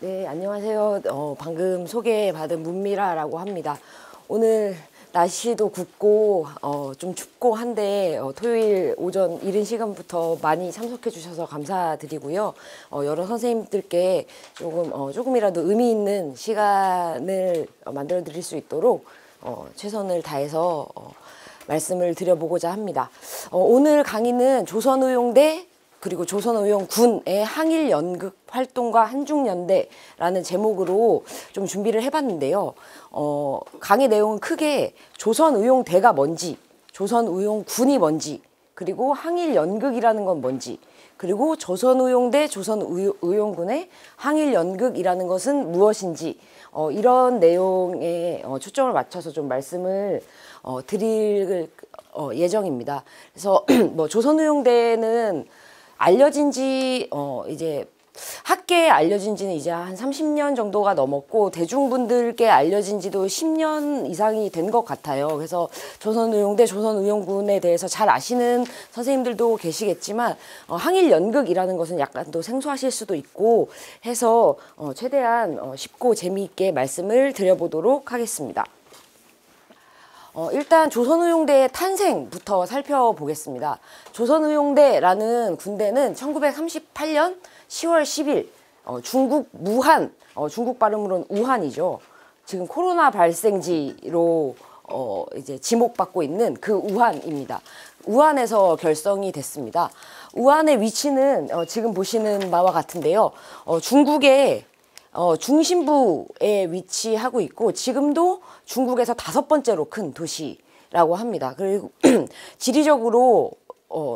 네, 안녕하세요. 방금 소개받은 문미라라고 합니다. 오늘 날씨도 굽고 좀 춥고 한데 토요일 오전 이른 시간부터 많이 참석해 주셔서 감사드리고요. 여러 선생님들께 조금이라도 의미 있는 시간을 만들어 드릴 수 있도록 최선을 다해서 말씀을 드려보고자 합니다. 오늘 강의는 조선의용대 그리고 조선의용군의 항일 연극 활동과 한중연대라는 제목으로 좀 준비를 해봤는데요. 강의 내용은 크게 조선의용대가 뭔지, 조선의용군이 뭔지, 그리고 항일 연극이라는 건 뭔지, 그리고 조선의용대, 조선의용군의 항일 연극이라는 것은 무엇인지 이런 내용에 초점을 맞춰서 좀 말씀을 드릴 예정입니다. 그래서 뭐 조선의용대는 알려진 지 이제 학계에 알려진 지는 이제 한 30년 정도가 넘었고 대중분들께 알려진 지도 10년 이상이 된 것 같아요. 그래서 조선의용대, 조선의용군에 대해서 잘 아시는 선생님들도 계시겠지만 항일 연극이라는 것은 약간 또 생소하실 수도 있고 해서 최대한 쉽고 재미있게 말씀을 드려보도록 하겠습니다. 일단 조선의용대의 탄생부터 살펴보겠습니다. 조선의용대라는 군대는 1938년 10월 10일 중국 무한, 중국 발음으로는 우한이죠. 지금 코로나 발생지로 이제 지목받고 있는 그 우한입니다. 우한에서 결성이 됐습니다. 우한의 위치는 지금 보시는 바와 같은데요. 중국의 중심부에 위치하고 있고 지금도 중국에서 5번째로 큰 도시라고 합니다. 그리고 지리적으로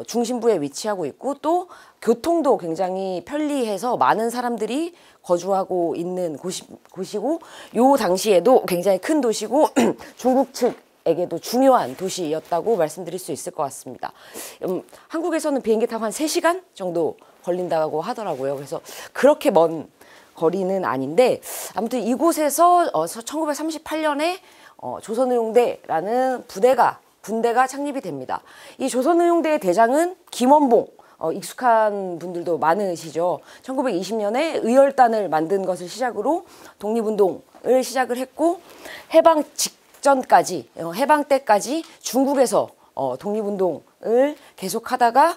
중심부에 위치하고 있고 또 교통도 굉장히 편리해서 많은 사람들이 거주하고 있는 곳이고 요 당시에도 굉장히 큰 도시고 중국 측에게도 중요한 도시였다고 말씀드릴 수 있을 것 같습니다. 한국에서는 비행기 타고 한 3시간 정도 걸린다고 하더라고요. 그래서 그렇게 먼 거리는 아닌데 아무튼 이곳에서 1938년에 조선의용대라는 군대가 창립이 됩니다. 이 조선의용대의 대장은 김원봉, 익숙한 분들도 많으시죠. 1920년에 의열단을 만든 것을 시작으로 독립운동을 시작을 했고 해방 직전까지, 해방 때까지 중국에서 독립운동을 계속하다가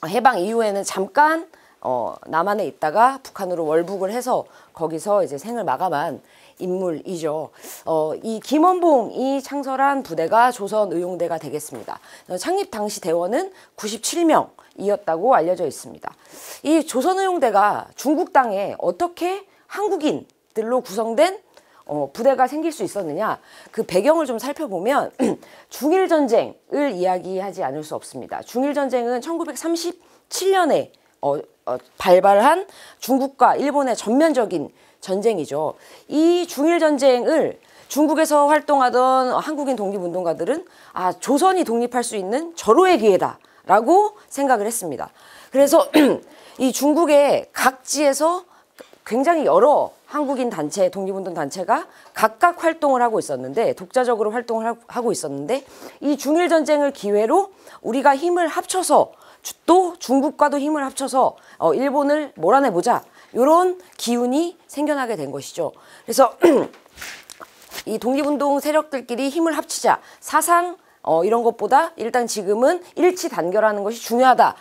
해방 이후에는 잠깐 남한에 있다가 북한으로 월북을 해서 거기서 이제 생을 마감한 인물이죠. 이 김원봉이 창설한 부대가 조선의용대가 되겠습니다. 창립 당시 대원은 97명이었다고 알려져 있습니다. 이 조선의용대가 중국 땅에 어떻게 한국인들로 구성된 부대가 생길 수 있었느냐, 그 배경을 좀 살펴보면 중일전쟁을 이야기하지 않을 수 없습니다. 중일전쟁은 1937년에 발발한 중국과 일본의 전면적인 전쟁이죠. 이 중일전쟁을 중국에서 활동하던 한국인 독립운동가들은 조선이 독립할 수 있는 절호의 기회다라고 생각을 했습니다. 그래서 이 중국의 각지에서 굉장히 여러 한국인 단체, 독립운동 단체가 각각 활동을 하고 있었는데, 독자적으로 활동을 하고 있었는데, 이 중일전쟁을 기회로 우리가 힘을 합쳐서 또 중국과도 힘을 합쳐서 일본을 몰아내보자, 이런 기운이 생겨나게 된 것이죠. 그래서 이 독립운동 세력들끼리 힘을 합치자, 사상 이런 것보다 일단 지금은 일치 단결하는 것이 중요하다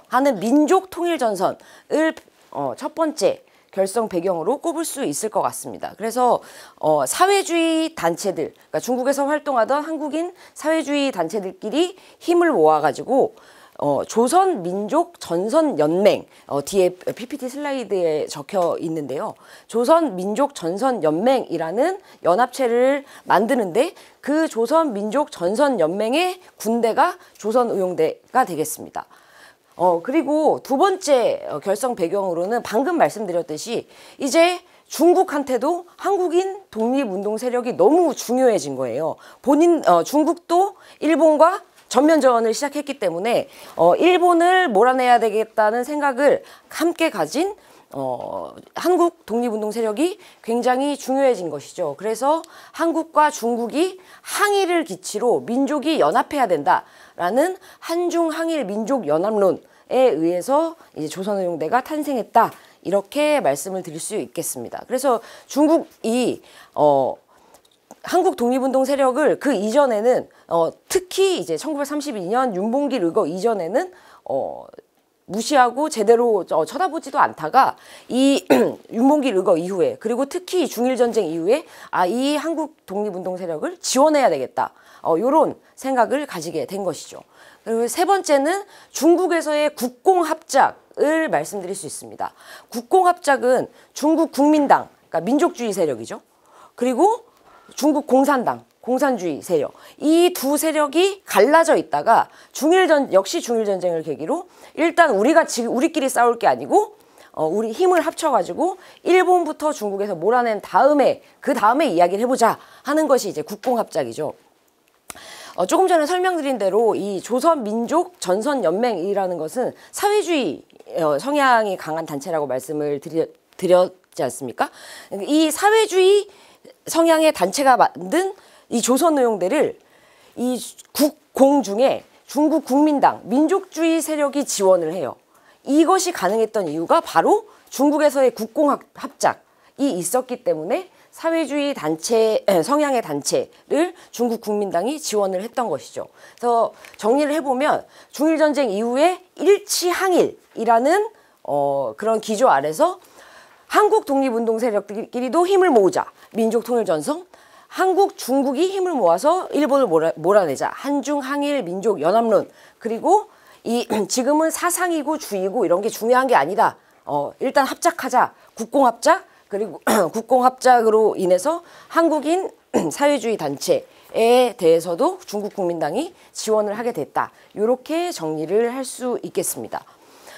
하는 민족 통일전선을 첫 번째 결성 배경으로 꼽을 수 있을 것 같습니다. 그래서 사회주의 단체들, 그러니까 중국에서 활동하던 한국인 사회주의 단체들끼리 힘을 모아가지고 조선민족전선연맹, 뒤에 PPT 슬라이드에 적혀 있는데요. 조선민족전선연맹이라는 연합체를 만드는데 그 조선민족전선연맹의 군대가 조선의용대가 되겠습니다. 그리고 두 번째 결성 배경으로는 방금 말씀드렸듯이 이제 중국한테도 한국인 독립운동 세력이 너무 중요해진 거예요. 중국도 일본과 전면전을 시작했기 때문에 일본을 몰아내야 되겠다는 생각을 함께 가진 한국 독립운동 세력이 굉장히 중요해진 것이죠. 그래서 한국과 중국이 항일을 기치로 민족이 연합해야 된다라는 한중 항일 민족 연합론에 의해서 이제 조선의용대가 탄생했다. 이렇게 말씀을 드릴 수 있겠습니다. 그래서 중국이 한국 독립운동 세력을 그 이전에는 특히 이제 1932년 윤봉길 의거 이전에는 무시하고 제대로 쳐다보지도 않다가 이 윤봉길 의거 이후에, 그리고 특히 중일전쟁 이후에 이 한국 독립운동 세력을 지원해야 되겠다, 요런 생각을 가지게 된 것이죠. 그리고 세 번째는 중국에서의 국공합작을 말씀드릴 수 있습니다. 국공합작은 중국 국민당, 그러니까 민족주의 세력이죠. 그리고 중국 공산당, 공산주의 세력, 이 두 세력이 갈라져 있다가 역시 중일전쟁을 계기로 일단 우리끼리 싸울 게 아니고 우리 힘을 합쳐가지고 일본부터 중국에서 몰아낸 다음에 그 다음에 이야기를 해보자 하는 것이 이제 국공합작이죠. 조금 전에 설명드린 대로 이 조선민족전선연맹이라는 것은 사회주의 성향이 강한 단체라고 말씀을 드렸지 않습니까? 이 사회주의 성향의 단체가 만든 이 조선의용대를 이 국공 중에 중국 국민당, 민족주의 세력이 지원을 해요. 이것이 가능했던 이유가 바로 중국에서의 국공합작이 있었기 때문에 사회주의 단체, 성향의 단체를 중국 국민당이 지원을 했던 것이죠. 그래서 정리를 해보면 중일전쟁 이후에 일치항일이라는 그런 기조 아래서 한국 독립운동 세력끼리도 힘을 모으자, 민족통일전선, 한국, 중국이 힘을 모아서 일본을 몰아내자, 한중항일 민족연합론, 그리고 지금은 사상이고 주의고 이런 게 중요한 게 아니다. 일단 합작하자, 국공합작, 그리고 국공합작으로 인해서 한국인 사회주의 단체에 대해서도 중국 국민당이 지원을 하게 됐다. 이렇게 정리를 할 수 있겠습니다.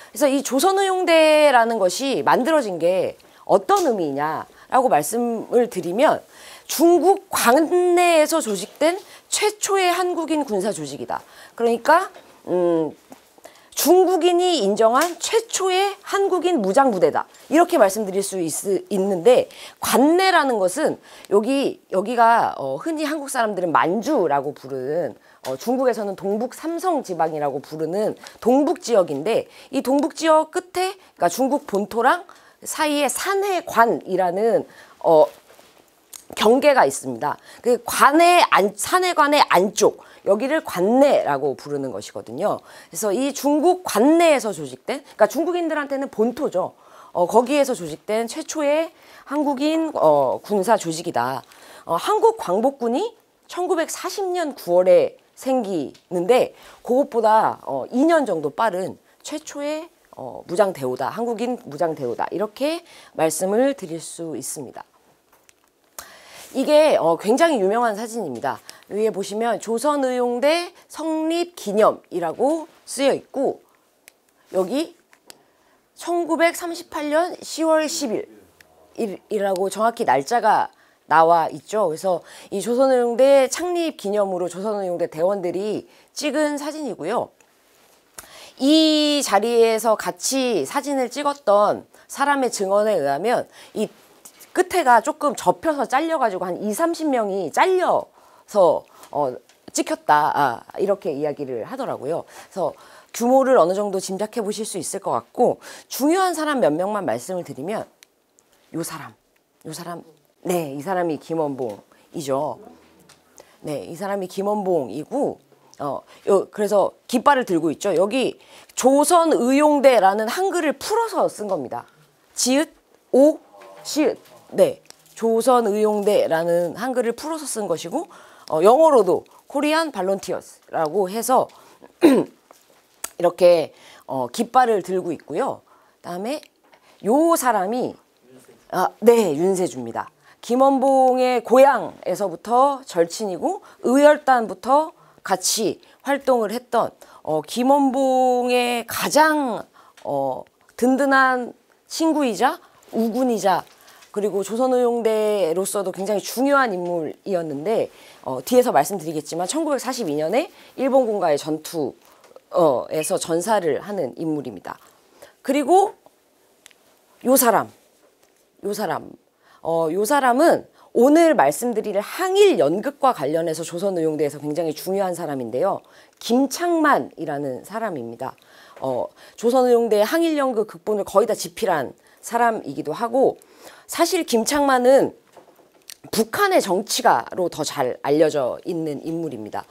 그래서 이 조선의용대라는 것이 만들어진 게 어떤 의미냐라고 말씀을 드리면 중국 관내에서 조직된 최초의 한국인 군사 조직이다. 그러니까 중국인이 인정한 최초의 한국인 무장부대다. 이렇게 말씀드릴 수 있는데, 관내라는 것은 여기가 흔히 한국 사람들은 만주라고 부르는, 중국에서는 동북 삼성 지방이라고 부르는 동북 지역인데, 이 동북 지역 끝에, 그러니까 중국 본토랑 사이에 산해관이라는 경계가 있습니다. 그 산해관의 안쪽, 여기를 관내라고 부르는 것이거든요. 그래서 이 중국 관내에서 조직된, 그러니까 중국인들한테는 본토죠. 거기에서 조직된 최초의 한국인 군사 조직이다. 한국 광복군이 1940년 9월에 생기는데 그것보다 2년 정도 빠른 최초의 무장대오다, 한국인 무장대오다, 이렇게 말씀을 드릴 수 있습니다. 이게 굉장히 유명한 사진입니다. 위에 보시면 조선의용대 성립기념이라고 쓰여 있고, 여기 1938년 10월 10일이라고 정확히 날짜가 나와 있죠. 그래서 이 조선의용대 창립 기념으로 조선의용대 대원들이 찍은 사진이고요. 이 자리에서 같이 사진을 찍었던 사람의 증언에 의하면 이 끝에가 조금 접혀서 잘려가지고 한 20-30명이 잘려서 찍혔다, 이렇게 이야기를 하더라고요. 그래서 규모를 어느 정도 짐작해 보실 수 있을 것 같고, 중요한 사람 몇 명만 말씀을 드리면 요 사람, 네, 이 사람이 김원봉이죠. 네, 이 사람이 김원봉이고, 그래서 깃발을 들고 있죠. 여기 조선의용대라는 한글을 풀어서 쓴 겁니다. 지읒, 오, 시읒. 네, 조선의용대라는 한글을 풀어서 쓴 것이고, 영어로도 코리안 발론티어스라고 해서 이렇게 깃발을 들고 있고요. 그다음에 요 사람이 네, 윤세주입니다. 김원봉의 고향에서부터 절친이고 의열단부터 같이 활동을 했던 김원봉의 가장 든든한 친구이자 우군이자, 그리고 조선의용대로서도 굉장히 중요한 인물이었는데, 뒤에서 말씀드리겠지만 1942년에 일본군과의 전투에서 전사를 하는 인물입니다. 그리고 요 사람은 오늘 말씀드릴 항일 연극과 관련해서 조선의용대에서 굉장히 중요한 사람인데요. 김창만이라는 사람입니다. 조선의용대 항일연극 극본을 거의 다 집필한 사람이기도 하고, 사실 김창만은 북한의 정치가로 더 잘 알려져 있는 인물입니다.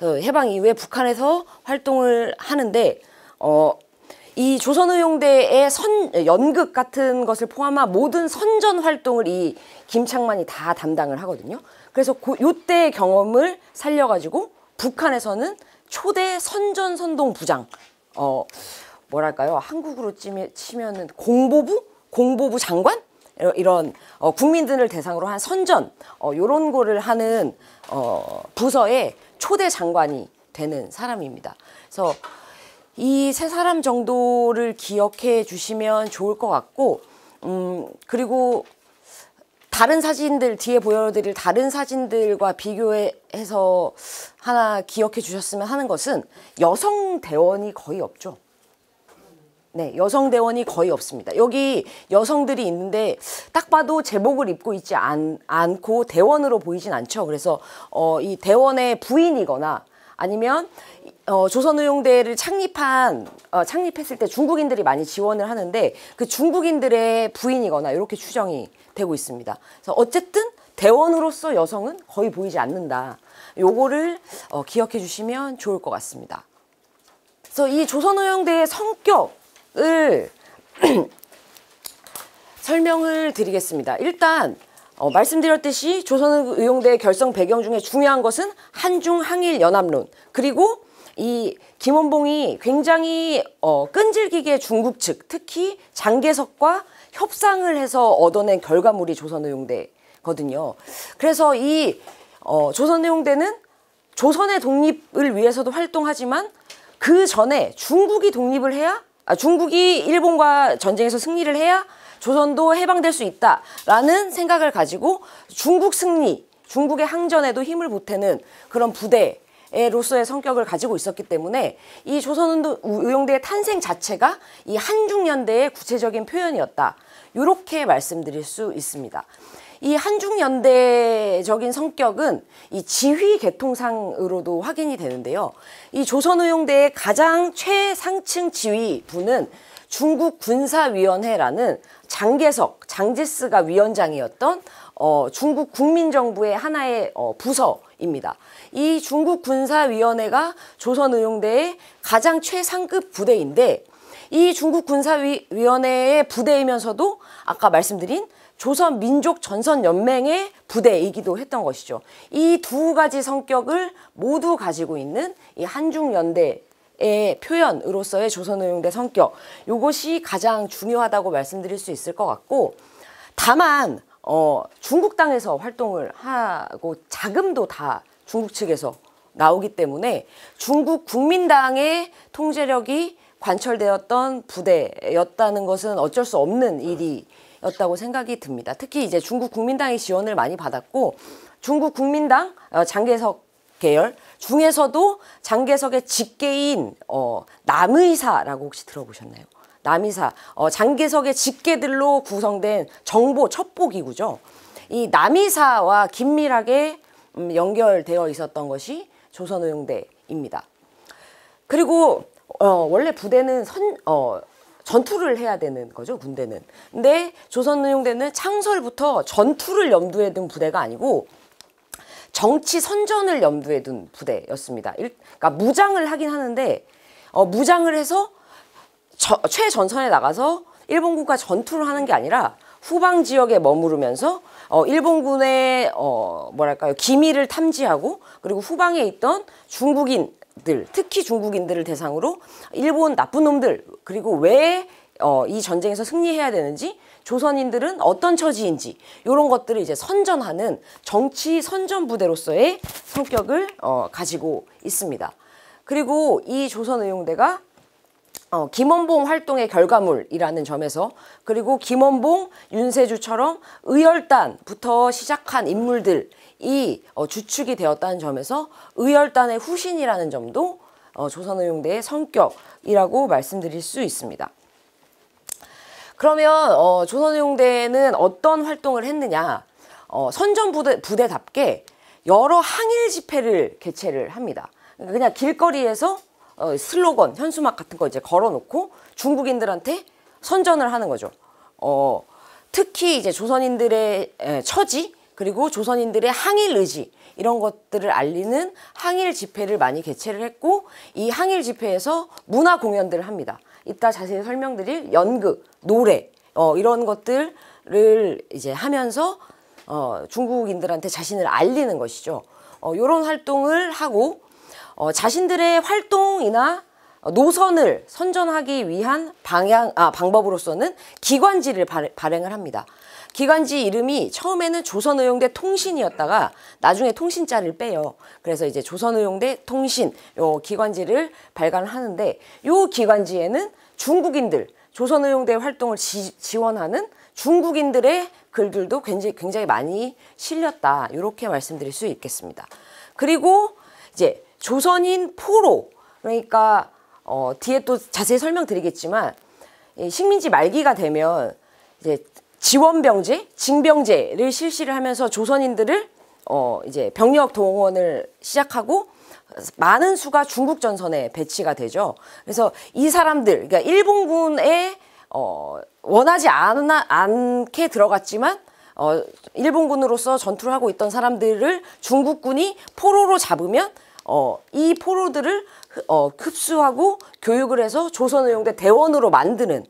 해방 이후에 북한에서 활동을 하는데 이 조선의용대의 연극 같은 것을 포함한 모든 선전 활동을 이 김창만이 다 담당을 하거든요. 그래서 요때 경험을 살려가지고 북한에서는 초대 선전 선동 부장, 뭐랄까요, 한국으로 치면은 공보부 장관? 이런 국민들을 대상으로 한 선전 요런 거를 하는 부서의 초대 장관이 되는 사람입니다. 그래서 이 세 사람 정도를 기억해 주시면 좋을 것 같고, 그리고 다른 사진들, 뒤에 보여드릴 다른 사진들과 비교해서 하나 기억해 주셨으면 하는 것은 여성 대원이 거의 없죠. 네, 여성 대원이 거의 없습니다. 여기 여성들이 있는데 딱 봐도 제복을 입고 있지 않고 대원으로 보이진 않죠. 그래서 이 대원의 부인이거나 아니면 조선의용대를 창립했을 때 중국인들이 많이 지원을 하는데 그 중국인들의 부인이거나 이렇게 추정이 되고 있습니다. 그래서 어쨌든 대원으로서 여성은 거의 보이지 않는다. 요거를 기억해 주시면 좋을 것 같습니다. 그래서 이 조선의용대의 성격을 설명을 드리겠습니다. 일단 말씀드렸듯이 조선의용대의 결성 배경 중에 중요한 것은 한중 항일 연합론, 그리고 이 김원봉이 굉장히 끈질기게 중국 측, 특히 장개석과 협상을 해서 얻어낸 결과물이 조선의용대거든요. 그래서 이 조선의용대는 조선의 독립을 위해서도 활동하지만 그 전에 중국이 독립을 해야, 중국이 일본과 전쟁에서 승리를 해야 조선도 해방될 수 있다라는 생각을 가지고 중국 승리, 중국의 항전에도 힘을 보태는 그런 부대로서의 성격을 가지고 있었기 때문에 이 조선의용대의 탄생 자체가 이 한중연대의 구체적인 표현이었다. 이렇게 말씀드릴 수 있습니다. 이 한중연대적인 성격은 이 지휘 계통상으로도 확인이 되는데요. 이 조선의용대의 가장 최상층 지휘부는 중국 군사위원회라는 장제스가 위원장이었던 중국 국민정부의 하나의 부서입니다. 이 중국 군사위원회가 조선의용대의 가장 최상급 부대인데, 이 중국 군사위원회의 부대이면서도 아까 말씀드린 조선민족전선연맹의 부대이기도 했던 것이죠. 이 두 가지 성격을 모두 가지고 있는 이 한중연대의 표현으로서의 조선의용대 성격, 이것이 가장 중요하다고 말씀드릴 수 있을 것 같고, 다만 중국 땅에서 활동을 하고 자금도 다 중국 측에서 나오기 때문에 중국 국민당의 통제력이 관철되었던 부대였다는 것은 어쩔 수 없는 일이었다고 생각이 듭니다. 특히 이제 중국 국민당의 지원을 많이 받았고, 중국 국민당 장개석 계열 중에서도 장개석의 직계인 남의사라고 혹시 들어보셨나요? 남의사, 장개석의 직계들로 구성된 정보 첩보기구죠. 이 남의사와 긴밀하게 연결되어 있었던 것이 조선의용대입니다. 그리고 원래 부대는 전투를 해야 되는 거죠, 군대는. 근데 조선의용대는 창설부터 전투를 염두에 둔 부대가 아니고 정치 선전을 염두에 둔 부대였습니다. 그러니까 무장을 하긴 하는데 무장을 해서 최전선에 나가서 일본군과 전투를 하는 게 아니라 후방 지역에 머무르면서 일본군의 뭐랄까요, 기밀을 탐지하고, 그리고 후방에 있던 중국인들, 특히 중국인들을 대상으로 일본 나쁜 놈들, 그리고 왜 이 전쟁에서 승리해야 되는지, 조선인들은 어떤 처지인지, 이런 것들을 이제 선전하는 정치 선전 부대로서의 성격을 가지고 있습니다. 그리고 이 조선의용대가 김원봉 활동의 결과물이라는 점에서, 그리고 김원봉, 윤세주처럼 의열단부터 시작한 인물들이 주축이 되었다는 점에서 의열단의 후신이라는 점도 조선의용대의 성격이라고 말씀드릴 수 있습니다. 그러면 조선의용대는 어떤 활동을 했느냐? 선전부대답게 여러 항일 집회를 개최를 합니다. 그냥 길거리에서 슬로건, 현수막 같은 거 이제 걸어놓고 중국인들한테 선전을 하는 거죠. 특히 이제 조선인들의 처지, 그리고 조선인들의 항일 의지, 이런 것들을 알리는 항일 집회를 많이 개최를 했고, 이 항일 집회에서 문화 공연들을 합니다. 이따 자세히 설명드릴 연극, 노래, 이런 것들을 이제 하면서 중국인들한테 자신을 알리는 것이죠. 이런 활동을 하고, 자신들의 활동이나 노선을 선전하기 위한 방법으로서는 기관지를 발행을 합니다. 기관지 이름이 처음에는 조선의용대 통신이었다가 나중에 통신자를 빼요. 그래서 이제 조선의용대 통신 요 기관지를 발간하는데, 요 기관지에는 중국인들, 조선의용대 활동을 지원하는 중국인들의 글들도 굉장히 많이 실렸다. 이렇게 말씀드릴 수 있겠습니다. 그리고 이제 조선인 포로, 그러니까 뒤에 또 자세히 설명드리겠지만, 식민지 말기가 되면 이제 지원병제, 징병제를 실시를 하면서 조선인들을 이제 병력 동원을 시작하고 많은 수가 중국 전선에 배치가 되죠. 그래서 이 사람들, 그러니까 일본군에 원하지 않게 들어갔지만 일본군으로서 전투를 하고 있던 사람들을 중국군이 포로로 잡으면 이 포로들을 흡수하고 교육을 해서 조선의용대 대원으로 만드는,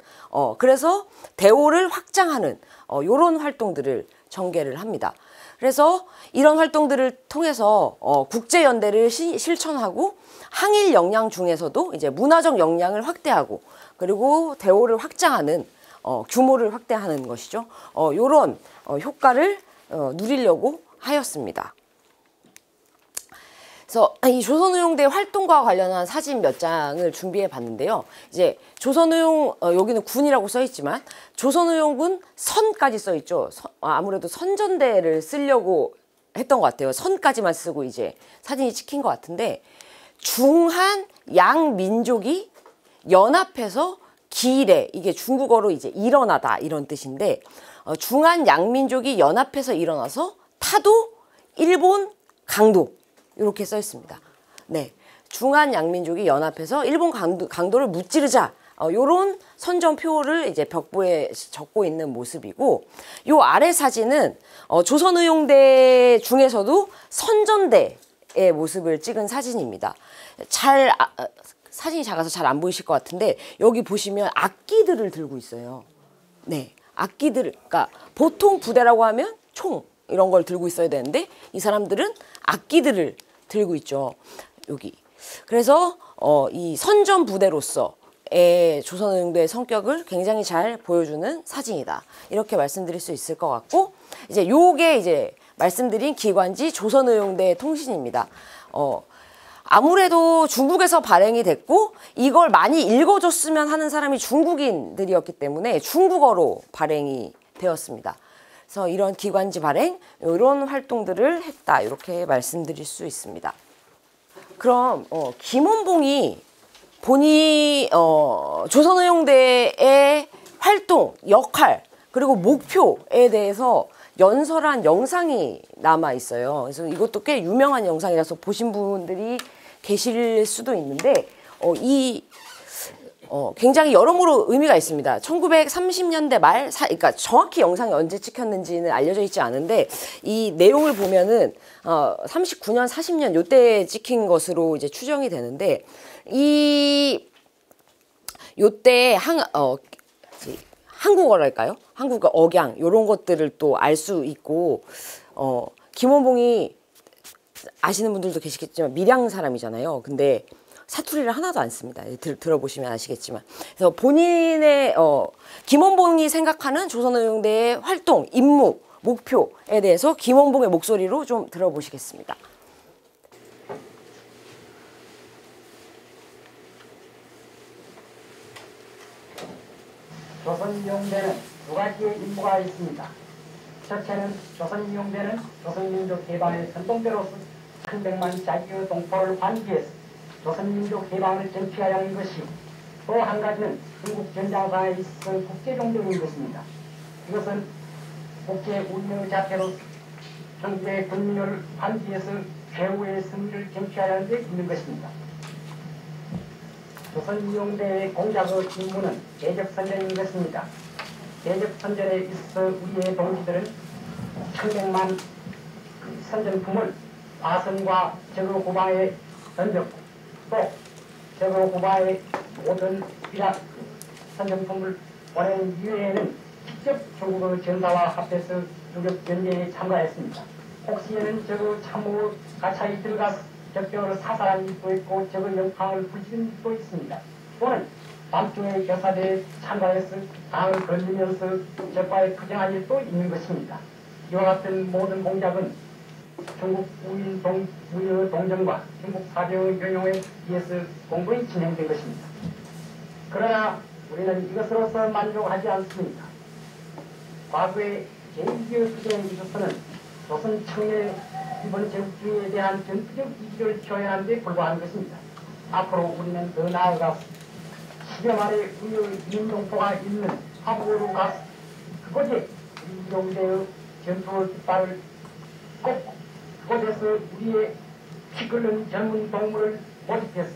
그래서 대오를 확장하는 이런 활동들을 전개를 합니다. 그래서 이런 활동들을 통해서 국제연대를 실천하고 항일 역량 중에서도 이제 문화적 역량을 확대하고, 그리고 대오를 확장하는, 규모를 확대하는 것이죠. 이런 효과를 누리려고 하였습니다. 그래서 이 조선의용대 활동과 관련한 사진 몇 장을 준비해 봤는데요. 이제 조선의용, 여기는 군이라고 써 있지만 조선의용군 선까지 써 있죠. 아무래도 선전대를 쓰려고 했던 것 같아요. 선까지만 쓰고 이제 사진이 찍힌 것 같은데, 중한 양민족이 연합해서 기일해, 이게 중국어로 이제 일어나다 이런 뜻인데, 중한 양민족이 연합해서 일어나서 타도 일본 강도, 이렇게 써 있습니다. 네, 중한 양민족이 연합해서 일본 강도를 무찌르자, 요런 선전표를 이제 벽보에 적고 있는 모습이고, 요 아래 사진은 조선의용대 중에서도 선전대의 모습을 찍은 사진입니다. 사진이 작아서 잘 안 보이실 것 같은데, 여기 보시면 악기들을 들고 있어요. 네, 악기들, 그러니까 보통 부대라고 하면 총 이런 걸 들고 있어야 되는데, 이 사람들은 악기들을 들고 있죠. 여기. 그래서 이 선전 부대로서의 조선의용대의 성격을 굉장히 잘 보여주는 사진이다. 이렇게 말씀드릴 수 있을 것 같고, 이제 요게 이제 말씀드린 기관지 조선의용대 통신입니다. 아무래도 중국에서 발행이 됐고 이걸 많이 읽어줬으면 하는 사람이 중국인들이었기 때문에 중국어로 발행이 되었습니다. 그래서 이런 기관지 발행, 이런 활동들을 했다. 이렇게 말씀드릴 수 있습니다. 그럼 김원봉이 본인이 조선의용대의 활동, 역할, 그리고 목표에 대해서 연설한 영상이 남아 있어요. 그래서 이것도 꽤 유명한 영상이라서 보신 분들이 계실 수도 있는데, 굉장히 여러모로 의미가 있습니다. 1930년대 말, 그러니까 정확히 영상이 언제 찍혔는지는 알려져 있지 않은데, 이 내용을 보면은 39년, 40년 요때 찍힌 것으로 이제 추정이 되는데, 요때 한국어랄까요? 한국어 억양 요런 것들을 또 알 수 있고, 김원봉이 아시는 분들도 계시겠지만 밀양 사람이잖아요. 근데 사투리를 하나도 안 씁니다. 들어보시면 아시겠지만. 그래서 본인의 김원봉이 생각하는 조선의용대의 활동, 임무, 목표에 대해서 김원봉의 목소리로 좀 들어보시겠습니다. 조선의용대는 두 가지의 임무가 있습니다. 첫째는 조선의용대는 조선민족 해방의 선동대로서 천백만 자기의 동포를 반기해서 조선민족 해방을 쟁취해야 하는 것이, 또 한 가지는 중국 전장사에 있어 국제종교인 것입니다. 이것은 국제 운명의 자태로 형제 군민을 반기해서 최후의 승리를 쟁취해야 하는 데 있는 것입니다. 조선인용대의 공작의 임무는 대적선전인 것입니다. 대적선전에 있어 우리의 동지들은 천백만 선전품을 화성과 적의 후바에 던졌고 또 적의 후바에 모든 이락 선전품을 보낸 이후에는 직접 중국의 전사와 합해서 유격 전쟁에 참가했습니다. 혹시에는 적의 참호 가차에 들어가서 적병으로 사살한 일도 있고 적의 영팡을 부지른 일도 있습니다. 또는 밤중에 교사대에 참가해서 당을 걸리면서 적과의 투쟁한 일도 있는 것입니다. 이와 같은 모든 공작은 중국 우의 동정과 중국 사병의 명령에 의해서 공고히 진행된 것입니다. 그러나 우리는 이것으로서 만족하지 않습니다. 과거의 제2기의 투쟁에 있어서는 조선 청년의 일본 제국주의에 대한 전투적 이기를 표현하는 데 불과한 것입니다. 앞으로 우리는 더 나아가서 10여 마리의 우리의 민동포가 있는 화북으로 가서 그곳에 인종대의 전투의 깃발을 꽂고 그곳에서 우리의 피 끓는 젊은 동물을 모집해서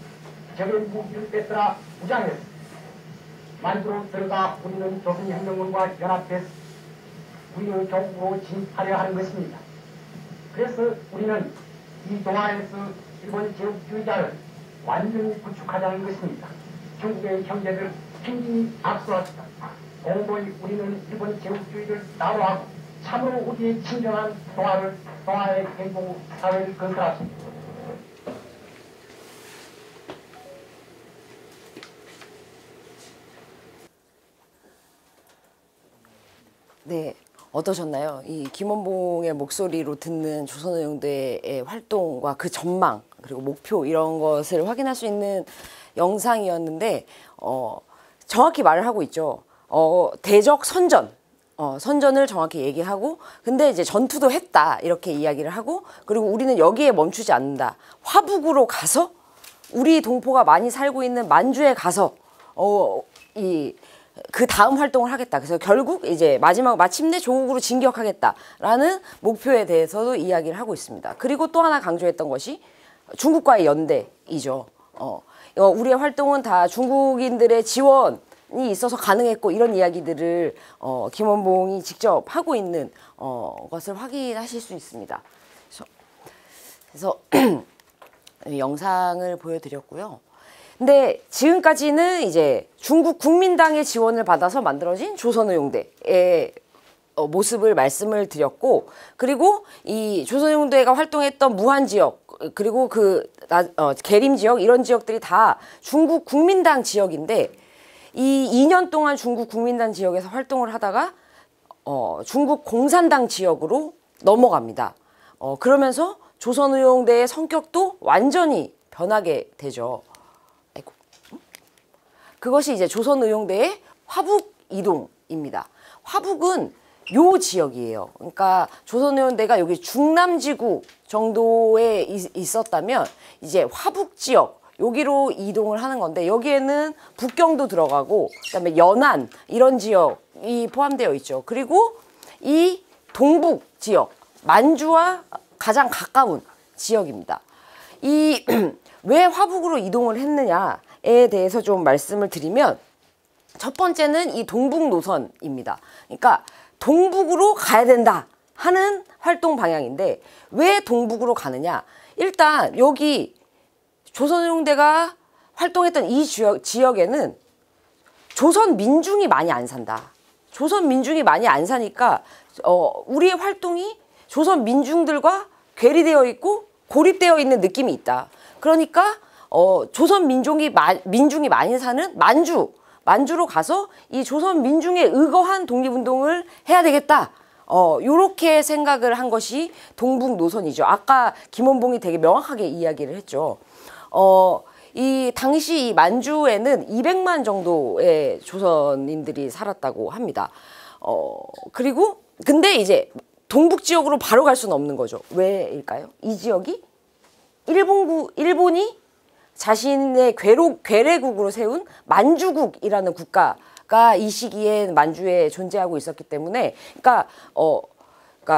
적의 무기를 뺏더라 무장해서 만주로 들어가 우리는 조선혁명군과 연합해서 우리의 조국으로 진입하려 하는 것입니다. 그래서 우리는 이 동아에서 일본 제국주의자를 완전히 구축하자는 것입니다. 중국의 형제들 팽진히 악수합시다. 공고히 우리는 일본 제국주의를 나로하고 참으로 우리의 진정한 동아의 행복 사회를 건설합시다. 네, 어떠셨나요? 이 김원봉의 목소리로 듣는 조선의용대의 활동과 그 전망 그리고 목표 이런 것을 확인할 수 있는 영상이었는데 정확히 말을 하고 있죠. 대적 선전, 선전을 정확히 얘기하고 근데 이제 전투도 했다 이렇게 이야기를 하고 그리고 우리는 여기에 멈추지 않는다. 화북으로 가서 우리 동포가 많이 살고 있는 만주에 가서 그 다음 활동을 하겠다. 그래서 결국 이제 마침내 조국으로 진격하겠다라는 목표에 대해서도 이야기를 하고 있습니다. 그리고 또 하나 강조했던 것이 중국과의 연대이죠. 우리의 활동은 다 중국인들의 지원이 있어서 가능했고 이런 이야기들을 김원봉이 직접 하고 있는 것을 확인하실 수 있습니다. 그래서 영상을 보여드렸고요. 근데 지금까지는 이제 중국 국민당의 지원을 받아서 만들어진 조선의용대의 모습을 말씀을 드렸고 그리고 이 조선의용대가 활동했던 무한 지역 그리고 계림 지역 이런 지역들이 다 중국 국민당 지역인데 이 2년 동안 중국 국민당 지역에서 활동을 하다가 중국 공산당 지역으로 넘어갑니다. 그러면서 조선의용대의 성격도 완전히 변하게 되죠. 그것이 이제 조선의용대의 화북 이동입니다. 화북은 요 지역이에요. 그러니까 조선의용대가 여기 중남지구 정도에 있었다면 이제 화북 지역 여기로 이동을 하는 건데 여기에는 북경도 들어가고 그다음에 연안 이런 지역이 포함되어 있죠. 그리고 이 동북 지역 만주와 가장 가까운 지역입니다. 왜 화북으로 이동을 했느냐에 대해서 좀 말씀을 드리면 첫 번째는 이 동북 노선입니다. 그러니까 동북으로 가야 된다 하는 활동 방향인데 왜 동북으로 가느냐? 일단 여기 조선의용대가 활동했던 이 지역에는 조선 민중이 많이 안 산다. 조선 민중이 많이 안 사니까 우리의 활동이 조선 민중들과 괴리되어 있고 고립되어 있는 느낌이 있다. 그러니까 조선 민중이 많이 사는 만주로 가서 이 조선 민중에 의거한 독립운동을 해야 되겠다. 요렇게 생각을 한 것이 동북 노선이죠. 아까 김원봉이 되게 명확하게 이야기를 했죠. 이 당시 이 만주에는 200만 정도의 조선인들이 살았다고 합니다. 그리고 근데 이제 동북 지역으로 바로 갈 수는 없는 거죠. 왜일까요? 이 지역이 일본이 자신의 괴뢰국으로 세운 만주국이라는 국가가 이 시기에 만주에 존재하고 있었기 때문에 그러니까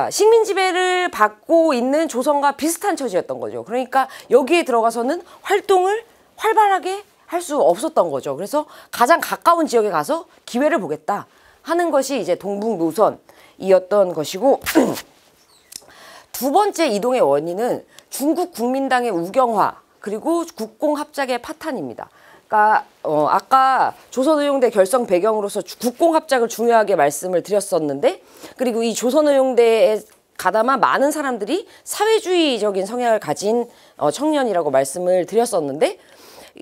식민 지배를 받고 있는 조선과 비슷한 처지였던 거죠. 그러니까 여기에 들어가서는 활동을 활발하게 할 수 없었던 거죠. 그래서 가장 가까운 지역에 가서 기회를 보겠다 하는 것이 이제 동북 노선이었던 것이고 두 번째 이동의 원인은 중국 국민당의 우경화 그리고 국공합작의 파탄입니다. 그러니까 아까 조선의용대 결성 배경으로서 국공합작을 중요하게 말씀을 드렸었는데 그리고 이 조선의용대에 가담한 많은 사람들이 사회주의적인 성향을 가진 청년이라고 말씀을 드렸었는데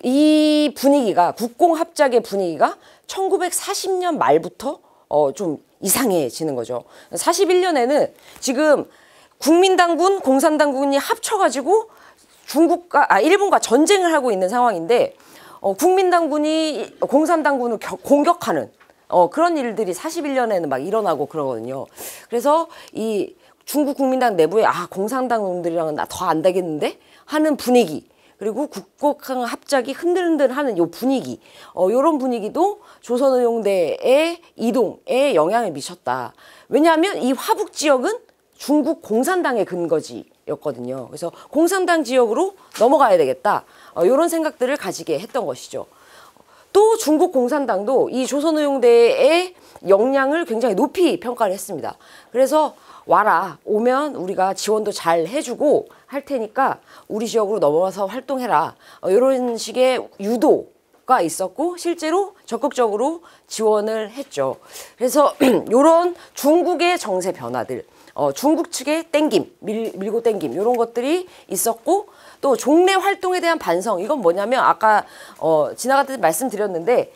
이 분위기가 국공합작의 분위기가 1940년 말부터 좀 이상해지는 거죠. 41년에는 지금 국민당군, 공산당군이 합쳐가지고 일본과 전쟁을 하고 있는 상황인데 국민당군이 공산당군을 공격하는 그런 일들이 41년에는 막 일어나고 그러거든요. 그래서 이 중국 국민당 내부에 공산당 놈들이랑은 나 더 안 되겠는데 하는 분위기 그리고 국공합작이 흔들흔들하는 요 분위기 요런 분위기도 조선의용대의 이동에 영향을 미쳤다. 왜냐하면 이 화북 지역은 중국 공산당의 근거지였거든요. 그래서 공산당 지역으로 넘어가야 되겠다. 이런 생각들을 가지게 했던 것이죠. 또 중국 공산당도 이 조선의용대의 역량을 굉장히 높이 평가를 했습니다. 그래서 와라, 오면 우리가 지원도 잘 해주고 할 테니까 우리 지역으로 넘어와서 활동해라. 이런 식의 유도가 있었고 실제로 적극적으로 지원을 했죠. 그래서 이런 중국의 정세 변화들 중국 측의 땡김, 밀고 땡김 이런 것들이 있었고 또 종래 활동에 대한 반성 이건 뭐냐면 아까 지나갈 때 말씀드렸는데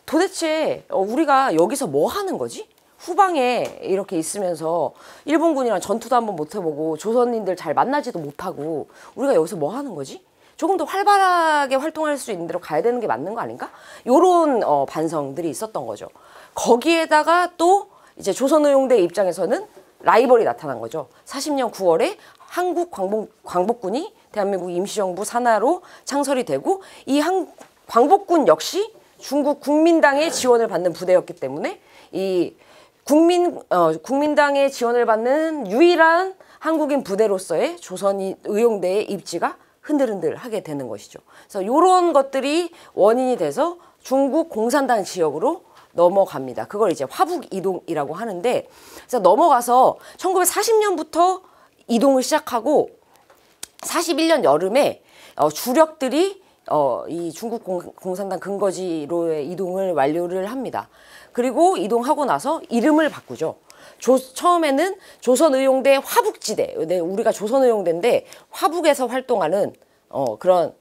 도대체 우리가 여기서 뭐 하는 거지? 후방에 이렇게 있으면서 일본군이랑 전투도 한번 못 해보고 조선인들 잘 만나지도 못하고 우리가 여기서 뭐 하는 거지? 조금 더 활발하게 활동할 수 있는 데로 가야 되는 게 맞는 거 아닌가? 요런 반성들이 있었던 거죠. 거기에다가 또 이제 조선의용대 입장에서는 라이벌이 나타난 거죠. 40년 9월에 한국 광복군이 대한민국 임시정부 산하로 창설이 되고 이 광복군 역시 중국 국민당의 지원을 받는 부대였기 때문에 이 국민당의 지원을 받는 유일한 한국인 부대로서의 조선의용대의 입지가 흔들흔들하게 되는 것이죠. 그래서 이런 것들이 원인이 돼서 중국 공산당 지역으로 넘어갑니다. 그걸 이제 화북 이동이라고 하는데 그래서 넘어가서 1940년부터 이동을 시작하고 41년 여름에 주력들이 이 중국 공산당 근거지로의 이동을 완료를 합니다. 그리고 이동하고 나서 이름을 바꾸죠. 처음에는 조선의용대 화북지대, 우리가 조선의용대인데 화북에서 활동하는 그런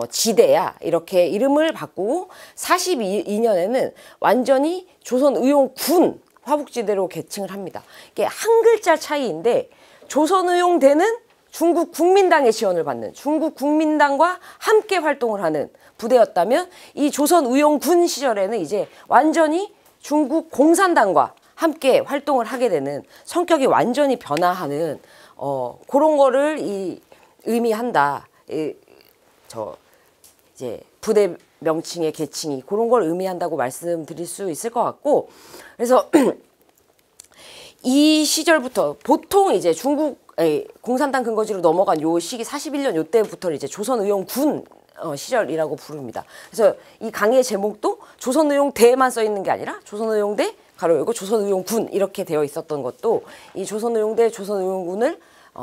지대야 이렇게 이름을 바꾸고 42년에는 완전히 조선의용군 화북지대로 개칭을 합니다. 이게 한 글자 차이인데 조선의용대는 중국 국민당의 지원을 받는 중국 국민당과 함께 활동을 하는 부대였다면 이 조선의용군 시절에는 이제 완전히 중국 공산당과 함께 활동을 하게 되는 성격이 완전히 변화하는 그런 거를 의미한다. 이제 부대 명칭의 개칭이 그런 걸 의미한다고 말씀드릴 수 있을 것 같고 그래서 이 시절부터 보통 이제 중국 공산당 근거지로 넘어간 요 시기 41년 요때부터 이제 조선의용군 시절이라고 부릅니다. 그래서 이 강의의 제목도 조선의용대에만 써 있는 게 아니라 조선의용대 가로 열고 조선의용군 이렇게 되어 있었던 것도 이 조선의용대 조선의용군을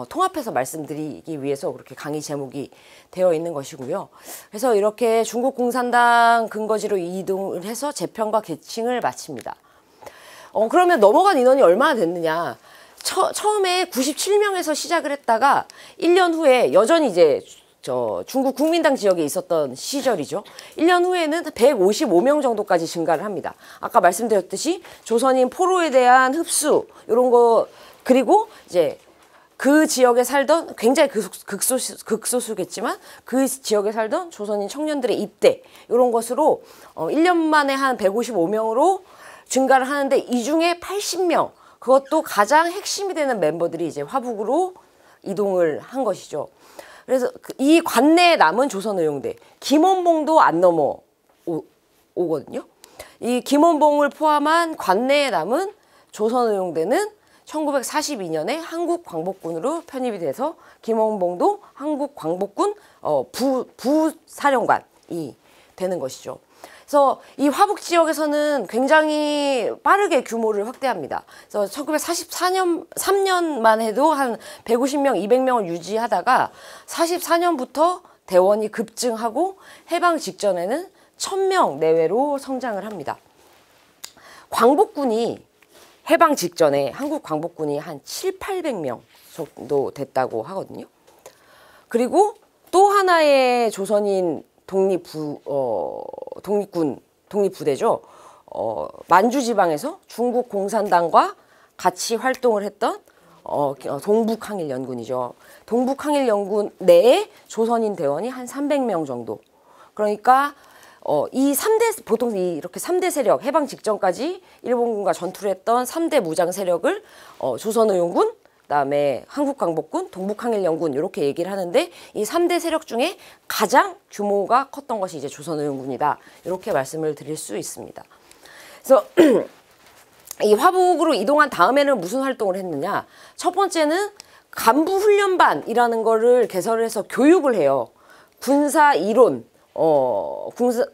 통합해서 말씀드리기 위해서 그렇게 강의 제목이 되어 있는 것이고요. 그래서 이렇게 중국 공산당 근거지로 이동을 해서 재편과 개칭을 마칩니다. 그러면 넘어간 인원이 얼마나 됐느냐? 처음에 97명에서 시작을 했다가 1년 후에 여전히 이제 중국 국민당 지역에 있었던 시절이죠. 1년 후에는 155명 정도까지 증가를 합니다. 아까 말씀드렸듯이 조선인 포로에 대한 흡수 이런 거 그리고 이제 그 지역에 살던 굉장히 극소수겠지만 그 지역에 살던 조선인 청년들의 입대 이런 것으로 1년 만에 한 155명으로 증가를 하는데 이 중에 80명 그것도 가장 핵심이 되는 멤버들이 이제 화북으로 이동을 한 것이죠. 그래서 이 관내에 남은 조선의용대 김원봉도 안 넘어오거든요. 이 김원봉을 포함한 관내에 남은 조선의용대는 1942년에 한국광복군으로 편입이 돼서 김원봉도 한국광복군 부사령관이 되는 것이죠. 그래서 이 화북 지역에서는 굉장히 빠르게 규모를 확대합니다. 그래서 1944년 3년만 해도 한 150명, 200명을 유지하다가 44년부터 대원이 급증하고 해방 직전에는 1000명 내외로 성장을 합니다. 광복군이 해방 직전에 한국 광복군이 한 700~800명 정도 됐다고 하거든요. 그리고 또 하나의 조선인 독립부대죠. 만주지방에서 중국 공산당과 같이 활동을 했던 동북항일연군이죠. 동북항일연군 내에 조선인 대원이 한 300명 정도. 그러니까 이 3대, 보통 이렇게 3대 세력, 해방 직전까지 일본군과 전투를 했던 3대 무장 세력을 조선의용군, 그다음에 한국광복군, 동북항일연군 이렇게 얘기를 하는데, 이 3대 세력 중에 가장 규모가 컸던 것이 이제 조선의용군이다, 이렇게 말씀을 드릴 수 있습니다. 그래서 이 화북으로 이동한 다음에는 무슨 활동을 했느냐? 첫 번째는 간부훈련반이라는 거를 개설을 해서 교육을 해요. 군사 이론,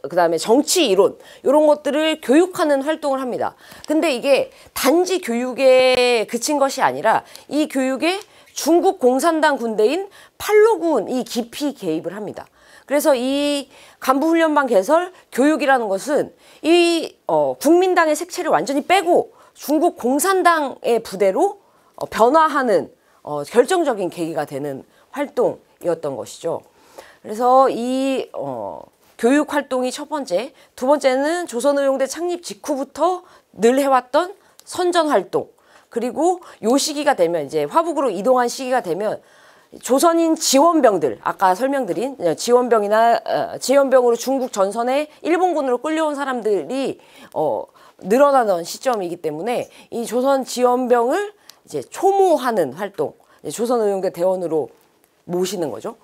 그다음에 정치 이론, 이런 것들을 교육하는 활동을 합니다. 근데 이게 단지 교육에 그친 것이 아니라 이 교육에 중국 공산당 군대인 팔로군이 깊이 개입을 합니다. 그래서 이 간부훈련반 개설 교육이라는 것은 이 국민당의 색채를 완전히 빼고 중국 공산당의 부대로 변화하는 결정적인 계기가 되는 활동이었던 것이죠. 그래서 이 교육 활동이 첫 번째, 두 번째는 조선의용대 창립 직후부터 늘 해왔던 선전 활동, 그리고 요 시기가 되면 이제 화북으로 이동한 시기가 되면 조선인 지원병들, 아까 설명드린 지원병으로 중국 전선에 일본군으로 끌려온 사람들이 늘어나던 시점이기 때문에 이 조선 지원병을 이제 초모하는 활동, 조선의용대 대원으로 모시는 거죠.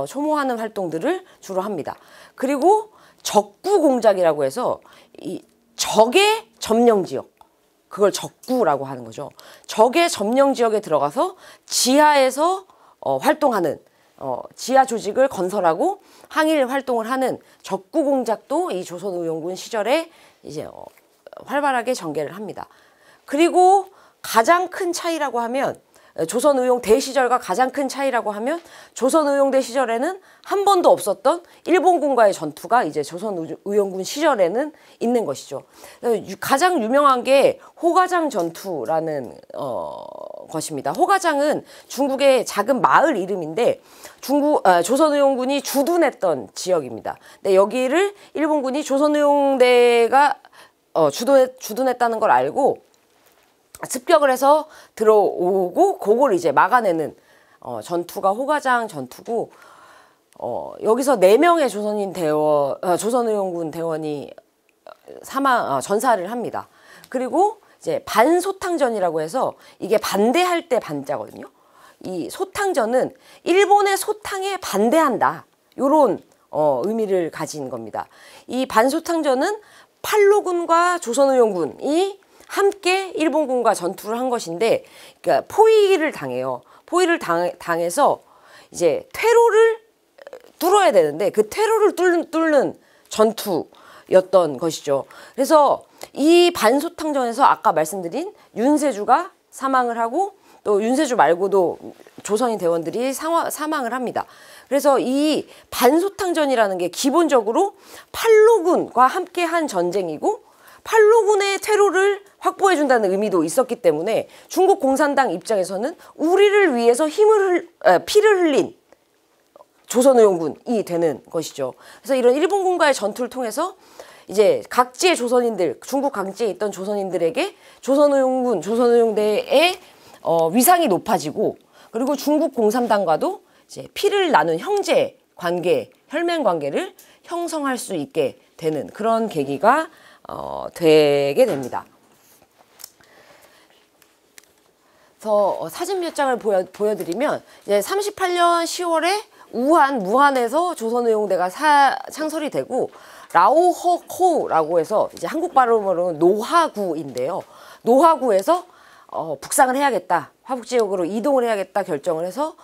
초모하는 활동들을 주로 합니다. 그리고 적구 공작이라고 해서 이 적의 점령 지역, 그걸 적구라고 하는 거죠. 적의 점령 지역에 들어가서 지하에서 활동하는, 지하 조직을 건설하고 항일 활동을 하는 적구 공작도 이 조선의용군 시절에 이제 활발하게 전개를 합니다. 그리고 가장 큰 차이라고 하면, 조선의용대 시절과 가장 큰 차이라고 하면, 조선의용대 시절에는 한 번도 없었던 일본군과의 전투가 이제 조선의용군 시절에는 있는 것이죠. 가장 유명한 게 호가장 전투라는 것입니다. 호가장은 중국의 작은 마을 이름인데 조선의용군이 주둔했던 지역입니다. 근데 여기를 일본군이 조선의용대가 주둔했다는 걸 알고 습격을 해서 들어오고 그걸 이제 막아내는 전투가 호가장 전투고, 여기서 4명의 조선의용군 대원이 전사를 합니다. 그리고 이제 반소탕전이라고 해서 이게 반대할 때 반자거든요. 이 소탕전은 일본의 소탕에 반대한다, 요런 의미를 가진 겁니다. 이 반소탕전은 팔로군과 조선의용군이 함께 일본군과 전투를 한 것인데, 그러니까 포위를 당해요. 포위를 당해서 이제 퇴로를 뚫어야 되는데 그 퇴로를 뚫는 전투였던 것이죠. 그래서 이 반소탕전에서 아까 말씀드린 윤세주가 사망을 하고, 또 윤세주 말고도 조선인 대원들이 사망을 합니다. 그래서 이 반소탕전이라는 게 기본적으로 팔로군과 함께 한 전쟁이고, 팔로군의 퇴로를 확보해준다는 의미도 있었기 때문에 중국 공산당 입장에서는 우리를 위해서 피를 흘린 조선의용군이 되는 것이죠. 그래서 이런 일본군과의 전투를 통해서 이제 각지의 조선인들, 중국 각지에 있던 조선인들에게 조선의용군, 조선의용대의 위상이 높아지고, 그리고 중국 공산당과도 이제 피를 나눈 형제 관계, 혈맹 관계를 형성할 수 있게 되는 그런 계기가 되게 됩니다. 그래서 사진 몇 장을 보여드리면, 이제 38년 10월에 무한에서 조선의용대가 창설이 되고, 라오허코라고 해서 이제 한국 발음으로는 노하구인데요. 노하구에서 북상을 해야겠다, 화북 지역으로 이동을 해야겠다 결정을 해서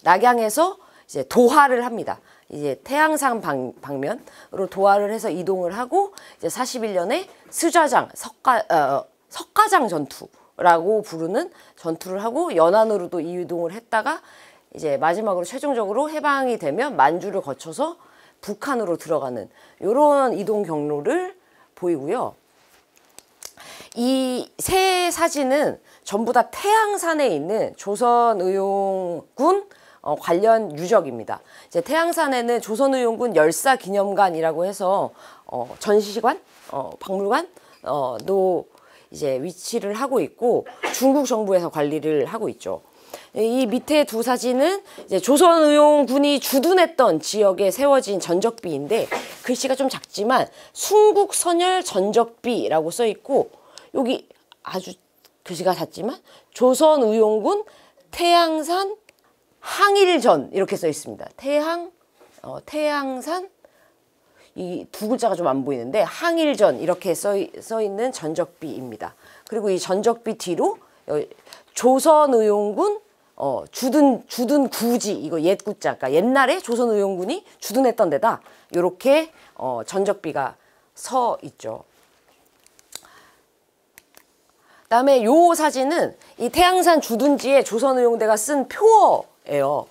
낙양에서 이제 도하를 합니다. 이제 태양산 방면으로 도하를 해서 이동을 하고 이제 41년에 스좌장 석가장 전투라고 부르는 전투를 하고 연안으로도 이동을 했다가 이제 마지막으로 최종적으로 해방이 되면 만주를 거쳐서 북한으로 들어가는 이런 이동 경로를 보이고요. 이 세 사진은 전부 다 태양산에 있는 조선의용군 관련 유적입니다. 이제 태양산에는 조선의용군 열사기념관이라고 해서 전시관, 박물관도 이제 위치를 하고 있고 중국 정부에서 관리를 하고 있죠. 이 밑에 두 사진은 이제 조선의용군이 주둔했던 지역에 세워진 전적비인데 글씨가 좀 작지만 순국선열 전적비라고 써 있고 여기 아주 글씨가 작지만 조선의용군 태양산 항일전 이렇게 써 있습니다. 태양산 이 두 글자가 좀 안 보이는데 항일전 이렇게 써 있는 전적비입니다. 그리고 이 전적비 뒤로 조선의용군 주둔 구지 이거 옛 구자 그러니까 옛날에 조선의용군이 주둔했던 데다 이렇게 전적비가 서 있죠. 그다음에 요 사진은 이 태양산 주둔지에 조선의용대가 쓴 표어예요.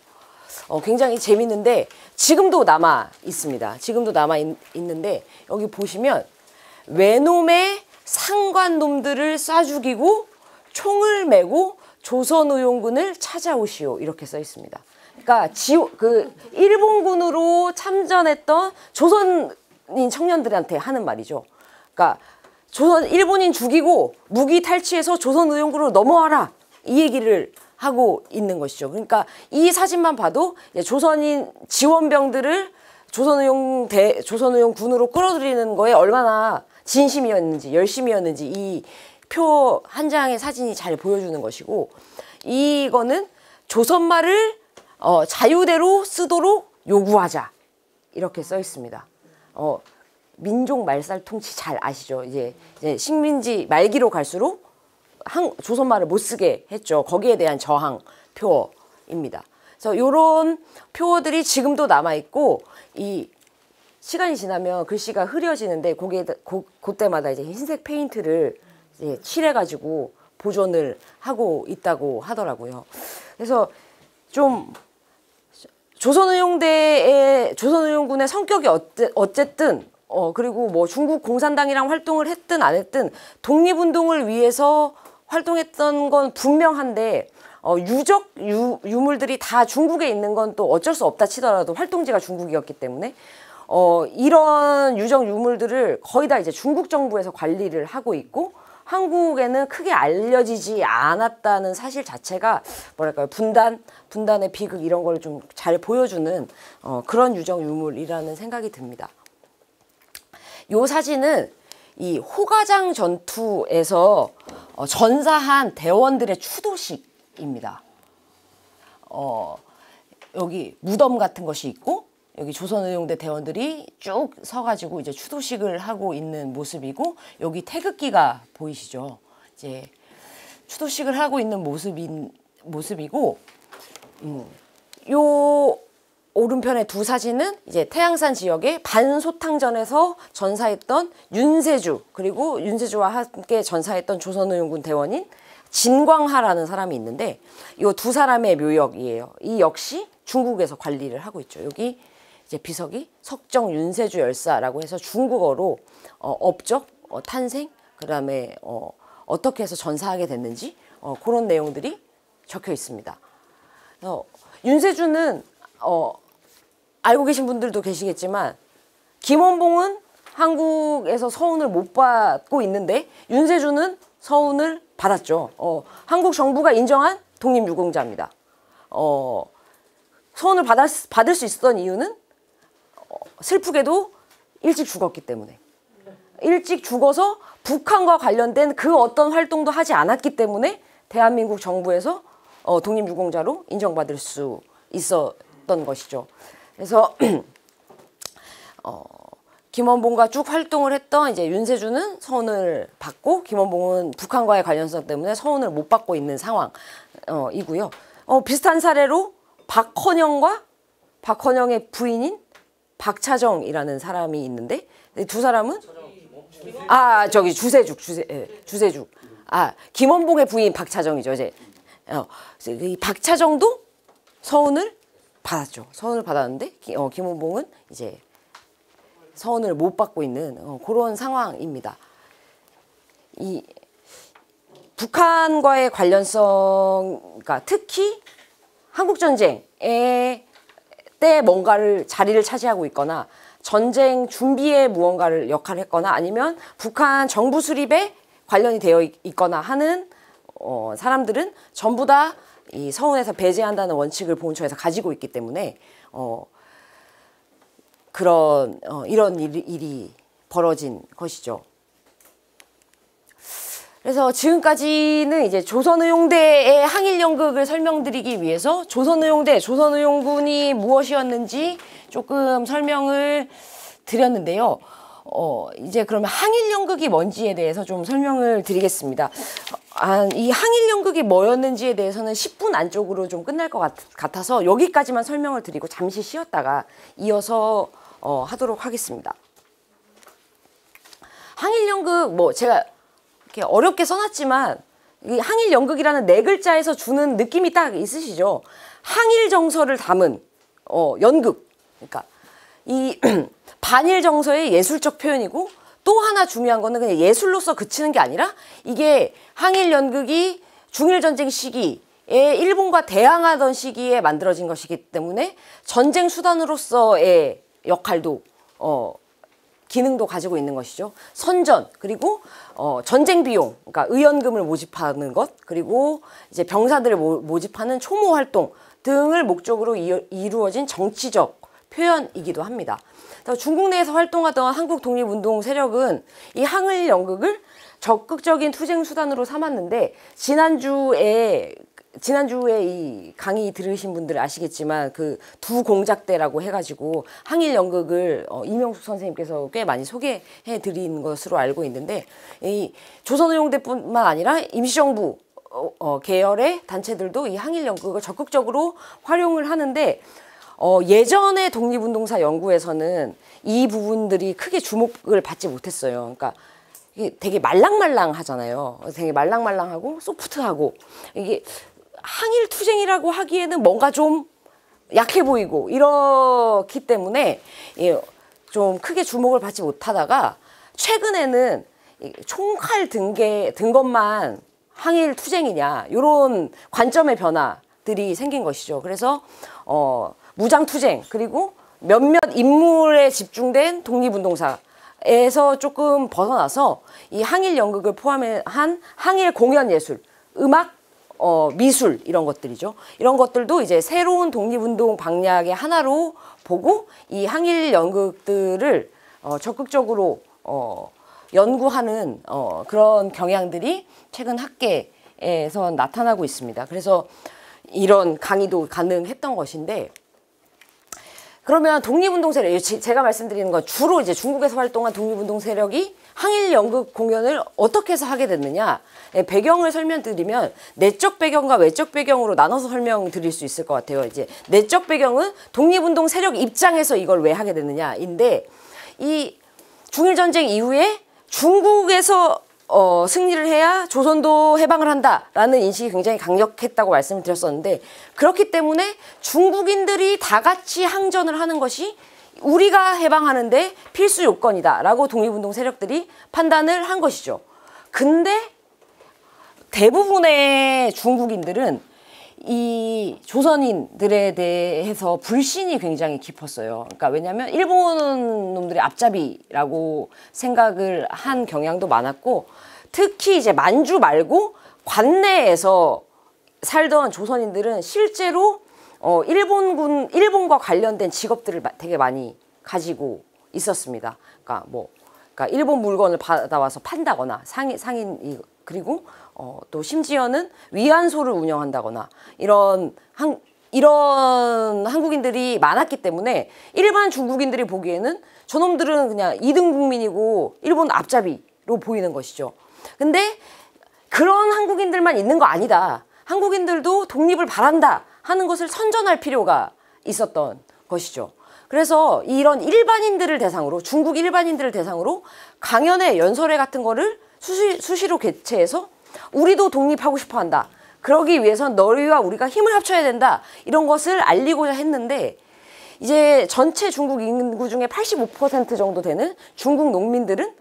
굉장히 재밌는데 지금도 남아 있습니다. 지금도 남아 있는데 여기 보시면 외놈의 상관놈들을 쏴 죽이고 총을 메고 조선의용군을 찾아오시오 이렇게 써 있습니다. 그러니까 일본군으로 참전했던 조선인 청년들한테 하는 말이죠. 그러니까 일본인 죽이고 무기 탈취해서 조선의용군으로 넘어와라 이 얘기를 하고 있는 것이죠. 그러니까 이 사진만 봐도 조선인 지원병들을 조선의용군으로 끌어들이는 거에 얼마나 진심이었는지 열심이었는지 이 표 한 장의 사진이 잘 보여주는 것이고 이거는 조선말을 자유대로 쓰도록 요구하자 이렇게 써 있습니다. 민족 말살 통치 잘 아시죠? 이제 식민지 말기로 갈수록 조선말을 못 쓰게 했죠. 거기에 대한 저항 표어입니다. 그래서 이런 표어들이 지금도 남아 있고 이 시간이 지나면 글씨가 흐려지는데 그때마다 이제 흰색 페인트를 이제 칠해가지고 보존을 하고 있다고 하더라고요. 그래서 좀 조선의용군의 성격이 어쨌든 그리고 뭐 중국 공산당이랑 활동을 했든 안 했든 독립운동을 위해서 활동했던 건 분명한데 유물들이 다 중국에 있는 건 또 어쩔 수 없다 치더라도 활동지가 중국이었기 때문에 이런 유적 유물들을 거의 다 이제 중국 정부에서 관리를 하고 있고 한국에는 크게 알려지지 않았다는 사실 자체가 뭐랄까요 분단의 비극 이런 걸 좀 잘 보여주는 그런 유적 유물이라는 생각이 듭니다. 요 사진은 이 호가장 전투에서 전사한 대원들의 추도식입니다. 여기 무덤 같은 것이 있고 여기 조선의용대 대원들이 쭉 서가지고 이제 추도식을 하고 있는 모습이고 여기 태극기가 보이시죠? 이제 추도식을 하고 있는 모습이고 요 오른편의 두 사진은 이제 태양산 지역의 반소탕전에서 전사했던 윤세주 그리고 윤세주와 함께 전사했던 조선의용군 대원인 진광하라는 사람이 있는데 이 두 사람의 묘역이에요. 이 역시 중국에서 관리를 하고 있죠. 여기 이제 비석이 석정 윤세주 열사라고 해서 중국어로 업적, 탄생, 그다음에 어떻게 해서 전사하게 됐는지 그런 내용들이 적혀 있습니다. 윤세주는 알고 계신 분들도 계시겠지만 김원봉은 한국에서 서운을 못 받고 있는데 윤세주는 서운을 받았죠. 한국 정부가 인정한 독립유공자입니다. 서운을 받을 수 있었던 이유는 슬프게도 일찍 죽었기 때문에 일찍 죽어서 북한과 관련된 그 어떤 활동도 하지 않았기 때문에 대한민국 정부에서 독립유공자로 인정받을 수 있었던 것이죠. 그래서 김원봉과 쭉 활동을 했던 이제 윤세주는 서운을 받고 김원봉은 북한과의 관련성 때문에 서운을 못 받고 있는 상황이고요. 비슷한 사례로 박헌영과 박헌영의 부인인 박차정이라는 사람이 있는데 두 사람은 저기 주세죽. 김원봉의 부인 박차정이죠. 이제 이 박차정도 서운을 받았죠. 서운을 받았는데 김원봉은 이제 서운을 못 받고 있는 그런 상황입니다. 이 북한과의 관련성, 그러니까 특히 한국전쟁에 때 뭔가를 자리를 차지하고 있거나 전쟁 준비에 무언가를 역할을 했거나 아니면 북한 정부 수립에 관련이 되어 있거나 하는 사람들은 전부 다 이 서운에서 배제한다는 원칙을 본처에서 가지고 있기 때문에 이런 일이 벌어진 것이죠. 그래서 지금까지는 이제 조선의용대의 항일연극을 설명드리기 위해서 조선의용대, 조선의용군이 무엇이었는지 조금 설명을 드렸는데요. 이제 그러면 항일연극이 뭔지에 대해서 좀 설명을 드리겠습니다. 이 항일연극이 뭐였는지에 대해서는 10분 안쪽으로 좀 끝날 것 같아서 여기까지만 설명을 드리고 잠시 쉬었다가 이어서 하도록 하겠습니다. 항일연극 제가 이렇게 어렵게 써놨지만 이 항일연극이라는 네 글자에서 주는 느낌이 딱 있으시죠? 항일정서를 담은 연극. 그러니까 이 반일정서의 예술적 표현이고 또 하나 중요한 거는 그냥 예술로서 그치는 게 아니라 이게 항일연극이 중일전쟁 시기에 일본과 대항하던 시기에 만들어진 것이기 때문에 전쟁 수단으로서의 역할도 기능도 가지고 있는 것이죠. 선전, 그리고 전쟁 비용, 그러니까 의연금을 모집하는 것, 그리고 이제 병사들을 모집하는 초모 활동 등을 목적으로 이루어진 정치적 표현이기도 합니다. 중국 내에서 활동하던 한국 독립운동 세력은 이 항일연극을 적극적인 투쟁 수단으로 삼았는데 지난주에 이 강의 들으신 분들 아시겠지만 그 두 공작대라고 해가지고 항일연극을 이명숙 선생님께서 꽤 많이 소개해 드린 것으로 알고 있는데 이 조선의용대뿐만 아니라 임시정부 계열의 단체들도 이 항일연극을 적극적으로 활용을 하는데 예전의 독립운동사 연구에서는 이 부분들이 크게 주목을 받지 못했어요. 그러니까 이게 되게 말랑말랑하잖아요. 되게 말랑말랑하고 소프트하고 이게 항일투쟁이라고 하기에는 뭔가 좀 약해 보이고 이렇기 때문에 좀 크게 주목을 받지 못하다가 최근에는 총칼 든 것만 항일투쟁이냐 이런 관점의 변화들이 생긴 것이죠. 그래서 무장투쟁 그리고 몇몇 인물에 집중된 독립운동사에서 조금 벗어나서 이 항일연극을 포함한 항일 공연예술, 음악, 미술 이런 것들이죠. 이런 것들도 이제 새로운 독립운동 방향의 하나로 보고 이 항일연극들을 적극적으로 연구하는 그런 경향들이 최근 학계에서 나타나고 있습니다. 그래서 이런 강의도 가능했던 것인데 그러면 독립운동 세력, 제가 말씀드리는 건 주로 이제 중국에서 활동한 독립운동 세력이 항일연극 공연을 어떻게 해서 하게 됐느냐 배경을 설명드리면 내적 배경과 외적 배경으로 나눠서 설명드릴 수 있을 것 같아요. 이제 내적 배경은 독립운동 세력 입장에서 이걸 왜 하게 됐느냐인데 이 중일전쟁 이후에 중국에서 승리를 해야 조선도 해방을 한다라는 인식이 굉장히 강력했다고 말씀을 드렸었는데 그렇기 때문에 중국인들이 다 같이 항전을 하는 것이 우리가 해방하는데 필수 요건이다라고 독립운동 세력들이 판단을 한 것이죠. 근데 대부분의 중국인들은 이 조선인들에 대해서 불신이 굉장히 깊었어요. 그러니까 왜냐하면 일본 놈들의 앞잡이라고 생각을 한 경향도 많았고 특히 이제 만주 말고 관내에서 살던 조선인들은 실제로 일본과 관련된 직업들을 되게 많이 가지고 있었습니다. 그러니까 일본 물건을 받아와서 판다거나 상인 그리고 또 심지어는 위안소를 운영한다거나 이런 한국인들이 많았기 때문에 일반 중국인들이 보기에는 저놈들은 그냥 2등 국민이고 일본 앞잡이로 보이는 것이죠. 근데 그런 한국인들만 있는 거 아니다. 한국인들도 독립을 바란다 하는 것을 선전할 필요가 있었던 것이죠. 그래서 이런 일반인들을 대상으로, 중국 일반인들을 대상으로 강연회, 연설회 같은 거를 수시로 개최해서 우리도 독립하고 싶어 한다. 그러기 위해선 너희와 우리가 힘을 합쳐야 된다. 이런 것을 알리고자 했는데, 이제 전체 중국 인구 중에 85% 정도 되는 중국 농민들은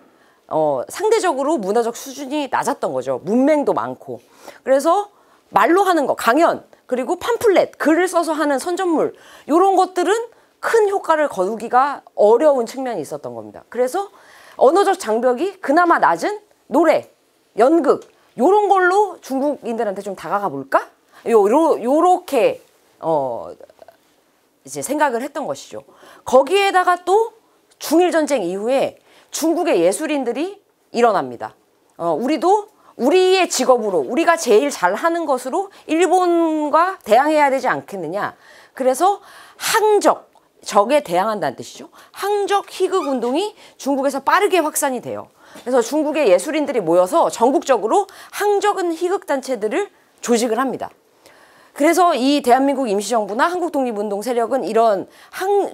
상대적으로 문화적 수준이 낮았던 거죠. 문맹도 많고. 그래서 말로 하는 거, 강연, 그리고 팜플렛, 글을 써서 하는 선전물, 이런 것들은 큰 효과를 거두기가 어려운 측면이 있었던 겁니다. 그래서 언어적 장벽이 그나마 낮은 노래, 연극, 요런 걸로 중국인들한테 좀 다가가 볼까? 요렇게 이제 생각을 했던 것이죠. 거기에다가 또 중일전쟁 이후에 중국의 예술인들이 일어납니다. 우리도 우리의 직업으로, 우리가 제일 잘하는 것으로 일본과 대항해야 되지 않겠느냐. 그래서 항적, 적에 대항한다는 뜻이죠. 항적 희극 운동이 중국에서 빠르게 확산이 돼요. 그래서 중국의 예술인들이 모여서 전국적으로 항적은 희극 단체들을 조직을 합니다. 그래서 이 대한민국 임시정부나 한국독립운동 세력은 이런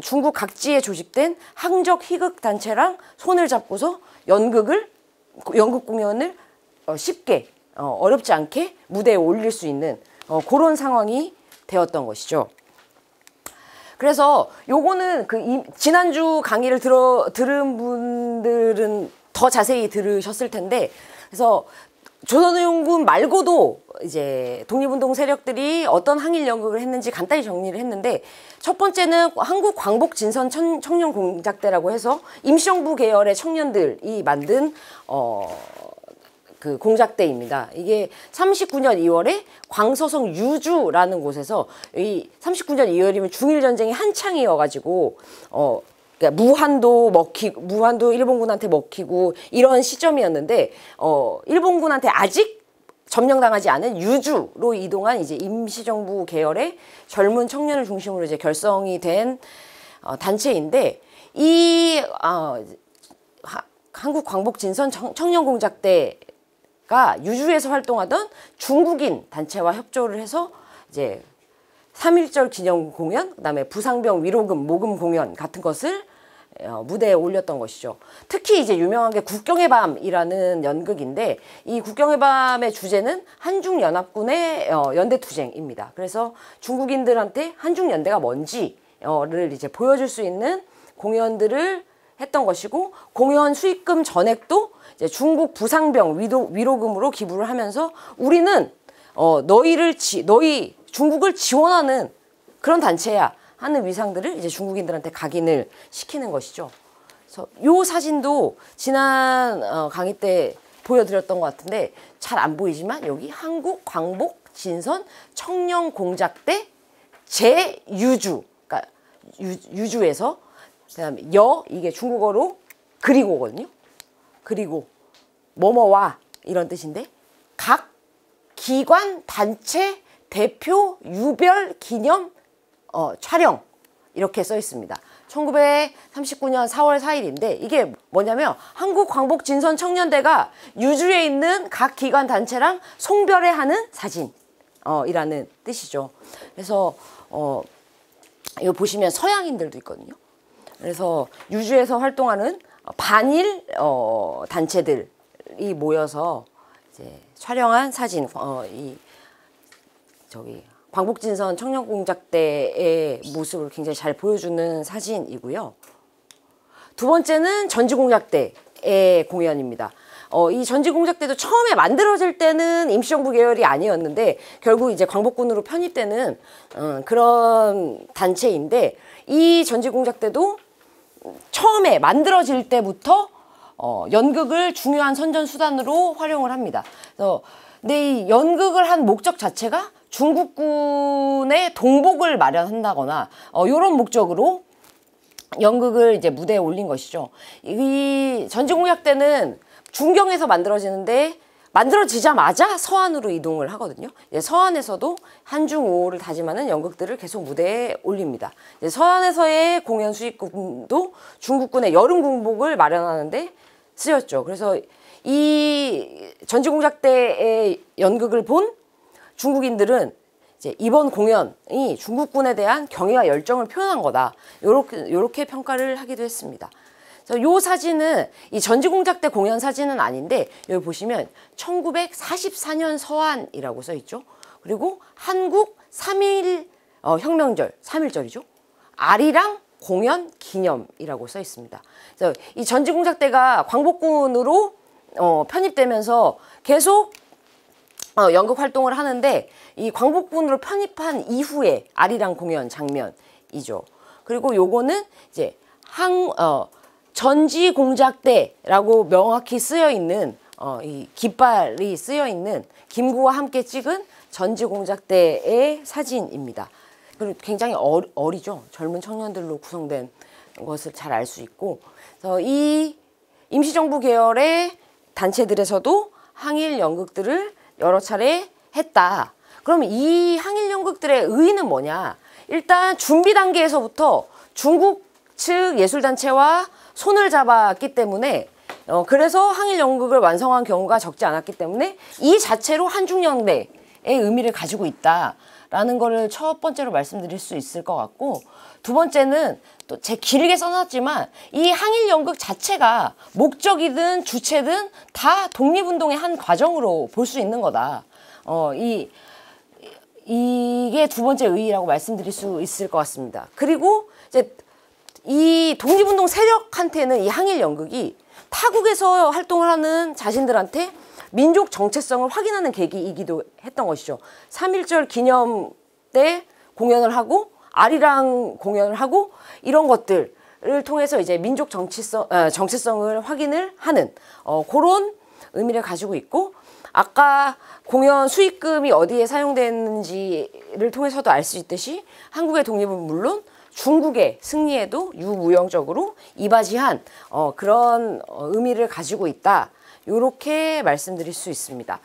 중국 각지에 조직된 항적 희극 단체랑 손을 잡고서 연극 공연을 쉽게 어렵지 않게 무대에 올릴 수 있는 그런 상황이 되었던 것이죠. 그래서 요거는 지난주 강의를 들은 분들은 더 자세히 들으셨을 텐데, 그래서 조선의용군 말고도 이제 독립운동 세력들이 어떤 항일 연극을 했는지 간단히 정리를 했는데, 첫 번째는 한국광복진선 청년공작대라고 해서 임시정부 계열의 청년들이 만든 그 공작대입니다. 이게 39년 2월에 광서성 유주라는 곳에서, 이 39년 2월이면 중일전쟁이 한창이어가지고 그러니까 무한도 일본군한테 먹히고 이런 시점이었는데, 일본군한테 아직 점령당하지 않은 유주로 이동한 이제 임시정부 계열의 젊은 청년을 중심으로 이제 결성이 된 단체인데, 이 한국광복진선 청년공작대가 유주에서 활동하던 중국인 단체와 협조를 해서 이제 3.1절 기념 공연, 그다음에 부상병 위로금 모금 공연 같은 것을 무대에 올렸던 것이죠. 특히 이제 유명한 게 국경의 밤이라는 연극인데, 이 국경의 밤의 주제는 한중연합군의 연대투쟁입니다. 그래서 중국인들한테 한중연대가 뭔지를 이제 보여줄 수 있는 공연들을 했던 것이고, 공연 수익금 전액도 이제 중국 부상병 위로금으로 기부를 하면서 우리는 너희 중국을 지원하는 그런 단체야 하는 위상들을 이제 중국인들한테 각인을 시키는 것이죠. 그래서 요 사진도 지난 강의 때 보여드렸던 것 같은데 잘 안 보이지만, 여기 한국광복진선 청년공작대 제유주, 그러니까 유주에서, 그다음에 이게 중국어로 그리고거든요. 그리고 뭐뭐와 이런 뜻인데, 각 기관 단체 대표 유별 기념 촬영, 이렇게 써 있습니다. 1939년 4월 4일인데 이게 뭐냐면, 한국광복진선 청년대가 유주에 있는 각 기관 단체랑 송별회하는 사진 이라는 뜻이죠. 그래서 이거 보시면 서양인들도 있거든요. 그래서 유주에서 활동하는 반일 단체들이 모여서 이제 촬영한 사진, 광복진선 청년공작대의 모습을 굉장히 잘 보여주는 사진이고요. 두 번째는 전지공작대의 공연입니다. 이 전지공작대도 처음에 만들어질 때는 임시정부 계열이 아니었는데 결국 이제 광복군으로 편입되는 그런 단체인데, 이 전지공작대도 처음에 만들어질 때부터 연극을 중요한 선전 수단으로 활용을 합니다. 근데 이 연극을 한 목적 자체가 중국군의 동복을 마련한다거나 이런 목적으로 연극을 이제 무대에 올린 것이죠. 이 전지공작대는 중경에서 만들어지는데, 만들어지자마자 서안으로 이동을 하거든요. 서안에서도 한중우호를 다짐하는 연극들을 계속 무대에 올립니다. 서안에서의 공연 수익금도 중국군의 여름 군복을 마련하는데 쓰였죠. 그래서 이 전지공작대의 연극을 본 중국인들은 이제 이번 공연이 중국군에 대한 경의와 열정을 표현한 거다. 요렇게 평가를 하기도 했습니다. 요 사진은 이 전지공작 때 공연 사진은 아닌데 여기 보시면 1944년 서한이라고 써 있죠. 그리고 한국 3.1 혁명절 3.1절이죠. 아리랑 공연 기념이라고 써 있습니다. 그래서 이 전지공작 때가 광복군으로 편입되면서 계속 연극 활동을 하는데 이 광복군으로 편입한 이후에 아리랑 공연 장면이죠. 그리고 요거는 이제 전지공작대라고 명확히 쓰여 있는 이 깃발이 쓰여 있는 김구와 함께 찍은 전지공작대의 사진입니다. 그리고 굉장히 어리죠. 젊은 청년들로 구성된 것을 잘 알 수 있고, 그래서 이 임시정부 계열의 단체들에서도 항일 연극들을 여러 차례 했다. 그럼 이 항일 연극들의 의의는 뭐냐? 일단 준비 단계에서부터 중국 측 예술단체와 손을 잡았기 때문에 그래서 항일 연극을 완성한 경우가 적지 않았기 때문에 이 자체로 한중연대의 의미를 가지고 있다라는 거를 첫 번째로 말씀드릴 수 있을 것 같고, 두 번째는 또 제 길게 써놨지만 이 항일 연극 자체가 목적이든 주체든 다 독립운동의 한 과정으로 볼 수 있는 거다. 이게 두 번째 의의라고 말씀드릴 수 있을 것 같습니다. 그리고 이제 이 독립운동 세력한테는 이 항일 연극이 타국에서 활동을 하는 자신들한테 민족 정체성을 확인하는 계기이기도 했던 것이죠. 3.1절 기념 때 공연을 하고 아리랑 공연을 하고 이런 것들을 통해서 이제 민족 정체성을 확인을 하는 그런 의미를 가지고 있고, 아까 공연 수익금이 어디에 사용됐는지를 통해서도 알 수 있듯이 한국의 독립은 물론 중국의 승리에도 유무형적으로 이바지한 그런 의미를 가지고 있다. 요렇게 말씀드릴 수 있습니다.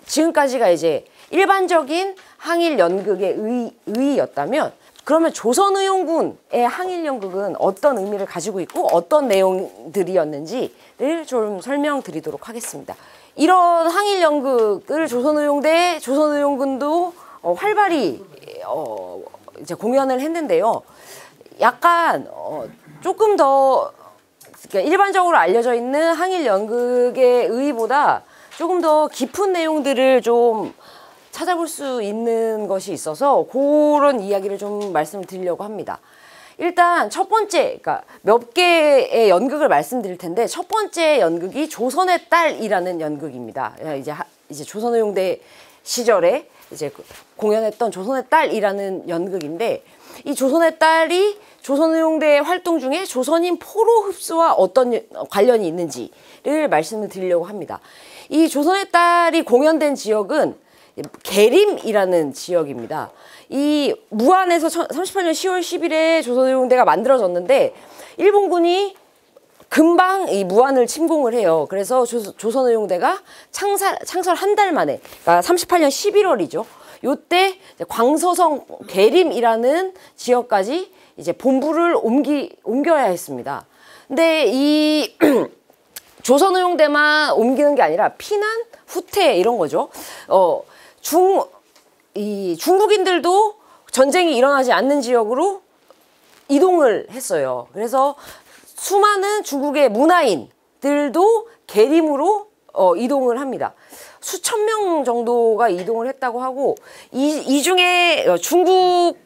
지금까지가 이제 일반적인 항일 연극의 의의였다면, 그러면 조선의용군의 항일 연극은 어떤 의미를 가지고 있고 어떤 내용들이었는지를 좀 설명드리도록 하겠습니다. 이런 항일 연극을 조선의용군도 활발히 이제 공연을 했는데요. 약간 조금 더 그러니까 일반적으로 알려져 있는 항일 연극의 의의보다 조금 더 깊은 내용들을 좀 찾아볼 수 있는 것이 있어서 그런 이야기를 좀 말씀을 드리려고 합니다. 일단 첫 번째, 그러니까 몇 개의 연극을 말씀드릴 텐데, 첫 번째 연극이 조선의 딸이라는 연극입니다. 이제 조선의용대 시절에 이제 공연했던 조선의 딸이라는 연극인데, 이 조선의 딸이 조선의용대 활동 중에 조선인 포로 흡수와 어떤 관련이 있는지를 말씀을 드리려고 합니다. 이 조선의 딸이 공연된 지역은 계림이라는 지역입니다. 이 무안에서 38년 10월 10일에 조선의용대가 만들어졌는데 일본군이 금방 이 무안을 침공을 해요. 그래서 조선의용대가 창설 한 달 만에, 그러니까 38년 11월이죠. 요때 광서성 계림이라는 지역까지 이제 본부를 옮겨야 했습니다. 근데 이 조선의용대만 옮기는 게 아니라 피난, 후퇴 이런 거죠. 중국인들도 전쟁이 일어나지 않는 지역으로 이동을 했어요. 그래서 수많은 중국의 문화인들도 계림으로 이동을 합니다. 수천 명 정도가 이동을 했다고 하고, 이 중에 중국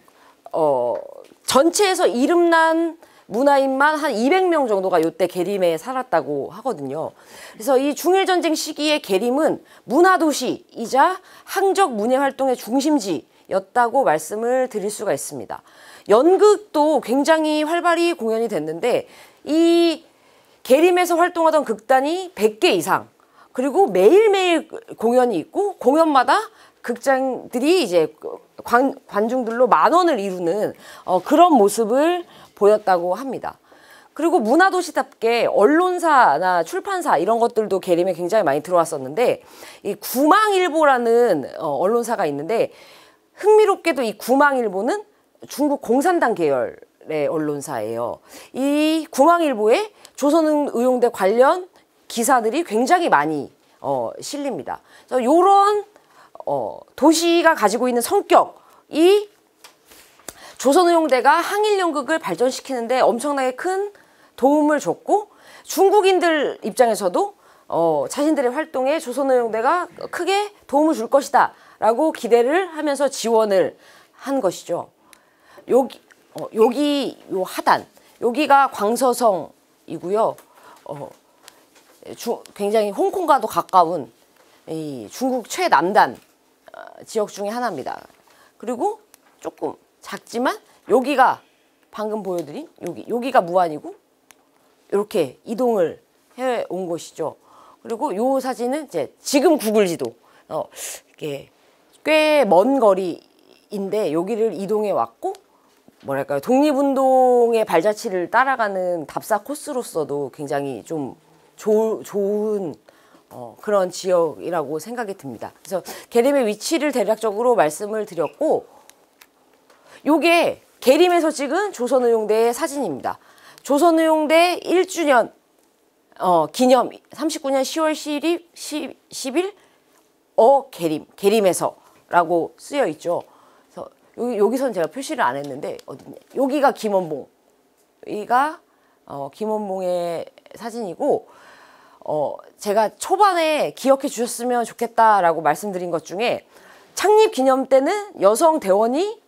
전체에서 이름난 문화인만 한 200명 정도가 이때 계림에 살았다고 하거든요. 그래서 이 중일전쟁 시기에 계림은 문화도시이자 항적 문예활동의 중심지였다고 말씀을 드릴 수가 있습니다. 연극도 굉장히 활발히 공연이 됐는데, 이 계림에서 활동하던 극단이 100개 이상, 그리고 매일매일 공연이 있고 공연마다 극장들이 이제 관중들로 10,000원을 이루는 그런 모습을 보였다고 합니다. 그리고 문화도시답게 언론사나 출판사 이런 것들도 계림에 굉장히 많이 들어왔었는데, 이 구망일보라는 언론사가 있는데, 흥미롭게도 이 구망일보는 중국 공산당 계열의 언론사예요. 이 구망일보에 조선의용대 관련 기사들이 굉장히 많이 실립니다. 그래서 요런 도시가 가지고 있는 성격이 조선의용대가 항일 연극을 발전시키는데 엄청나게 큰 도움을 줬고, 중국인들 입장에서도 자신들의 활동에 조선의용대가 크게 도움을 줄 것이다 라고 기대를 하면서 지원을 한 것이죠. 여기 요 하단, 여기가 광서성이고요. 굉장히 홍콩과도 가까운 이 중국 최남단 지역 중에 하나입니다. 그리고 조금 작지만 여기가 방금 보여드린 여기가 무안이고 이렇게 이동을 해온 것이죠. 그리고 요 사진은 이제 지금 구글 지도 이게 꽤 먼 거리인데 여기를 이동해 왔고, 뭐랄까요, 독립운동의 발자취를 따라가는 답사 코스로서도 굉장히 좀 좋은 그런 지역이라고 생각이 듭니다. 그래서 계림의 위치를 대략적으로 말씀을 드렸고, 요게 계림에서 찍은 조선의용대의 사진입니다. 조선의용대 1주년 기념 39년 10월 10일 계림에서 라고 쓰여 있죠. 그래서 여기선 제가 표시를 안 했는데 어디냐, 여기가 김원봉, 여기가 김원봉의 사진이고, 제가 초반에 기억해 주셨으면 좋겠다라고 말씀드린 것 중에 창립 기념 때는 여성 대원이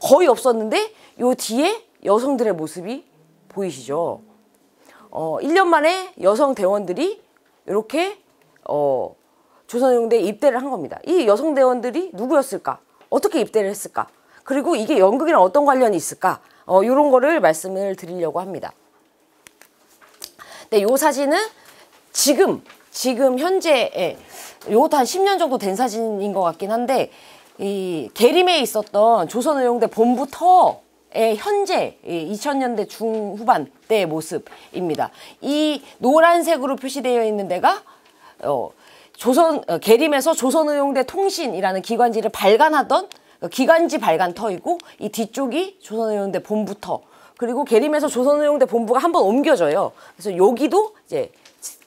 거의 없었는데 요 뒤에 여성들의 모습이 보이시죠. 1년 만에 여성 대원들이 이렇게 조선의용대에 입대를 한 겁니다. 이 여성 대원들이 누구였을까? 어떻게 입대를 했을까? 그리고 이게 연극이랑 어떤 관련이 있을까? 이런 거를 말씀을 드리려고 합니다. 네, 요 사진은 지금 현재에 요것도 한 10년 정도 된 사진인 것 같긴 한데, 이 계림에 있었던 조선의용대 본부터의 현재 2000년대 중후반 때의 모습입니다. 이 노란색으로 표시되어 있는 데가 계림에서 조선의용대 통신이라는 기관지를 발간하던 기관지 발간터이고, 이 뒤쪽이 조선의용대 본부터, 그리고 계림에서 조선의용대 본부가 한번 옮겨져요. 그래서 여기도 이제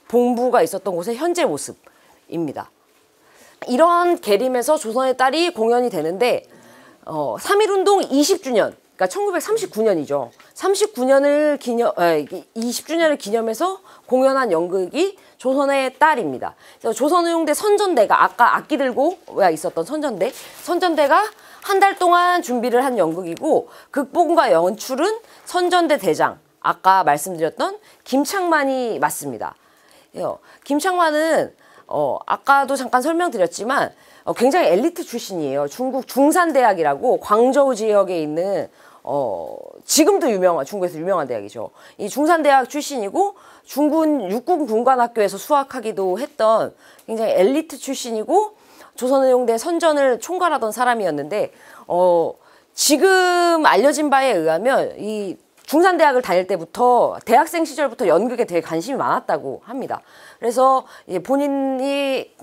본부가 있었던 곳의 현재 모습입니다. 이런 계림에서 조선의 딸이 공연이 되는데 3.1운동 20주년, 그러니까 1939년이죠. 20주년을 기념해서 공연한 연극이 조선의 딸입니다. 그래서 조선의용대 선전대가 아까 악기 들고 있었던 선전대가 한 달 동안 준비를 한 연극이고, 극본과 연출은 선전대 대장, 아까 말씀드렸던 김창만이 맡습니다. 김창만은 아까도 잠깐 설명드렸지만 굉장히 엘리트 출신이에요. 중국 중산대학이라고 광저우 지역에 있는 지금도 중국에서 유명한 대학이죠. 이 중산대학 출신이고 육군 군관학교에서 수학하기도 했던 굉장히 엘리트 출신이고, 조선의용대 선전을 총괄하던 사람이었는데, 지금 알려진 바에 의하면 이 중산대학을 다닐 때부터, 대학생 시절부터 연극에 되게 관심이 많았다고 합니다. 그래서 이제 본인의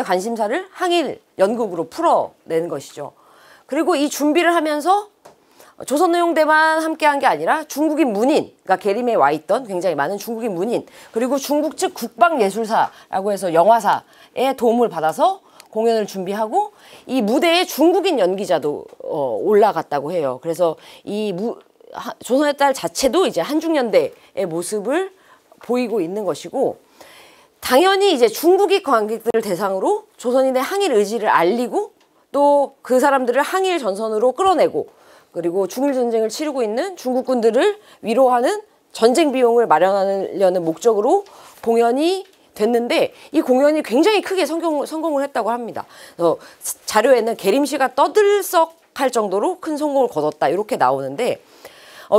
관심사를 항일 연극으로 풀어낸 것이죠. 그리고 이 준비를 하면서 조선의용대만 함께한 게 아니라 중국인 문인, 그러니까 계림에 와 있던 굉장히 많은 중국인 문인, 그리고 중국 측 국방예술사라고 해서 영화사의 도움을 받아서 공연을 준비하고, 이 무대에 중국인 연기자도 올라갔다고 해요. 그래서 조선의 딸 자체도 이제 한중연대의 모습을 보이고 있는 것이고, 당연히 이제 중국인 관객들을 대상으로 조선인의 항일 의지를 알리고, 또 그 사람들을 항일 전선으로 끌어내고, 그리고 중일전쟁을 치르고 있는 중국군들을 위로하는 전쟁 비용을 마련하려는 목적으로 공연이 됐는데, 이 공연이 굉장히 크게 성공을 했다고 합니다. 그래서 자료에는 계림시가 떠들썩할 정도로 큰 성공을 거뒀다, 이렇게 나오는데,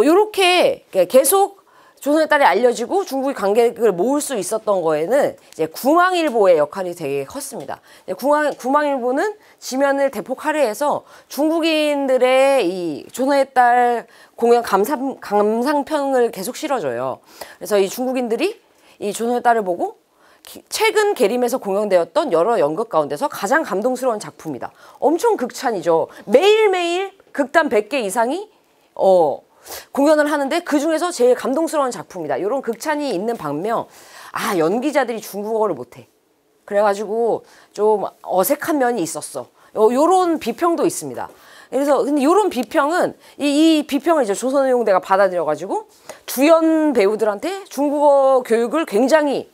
이렇게 계속 조선의 딸이 알려지고 중국의 관객을 모을 수 있었던 거에는 이제 궁황일보의 역할이 되게 컸습니다. 궁황일보는 지면을 대폭 할애해서 중국인들의 이 조선의 딸 공연 감상평을 계속 실어줘요. 그래서 이 중국인들이 이 조선의 딸을 보고 최근 계림에서 공연되었던 여러 연극 가운데서 가장 감동스러운 작품이다. 엄청 극찬이죠. 매일매일 극단 100개 이상이 공연을 하는데 그 중에서 제일 감동스러운 작품이다, 이런 극찬이 있는 반면, 연기자들이 중국어를 못해. 그래가지고 좀 어색한 면이 있었어. 요런 비평도 있습니다. 그래서 근데 요런 비평은 이 비평을 이제 조선의용대가 받아들여가지고 주연 배우들한테 중국어 교육을 굉장히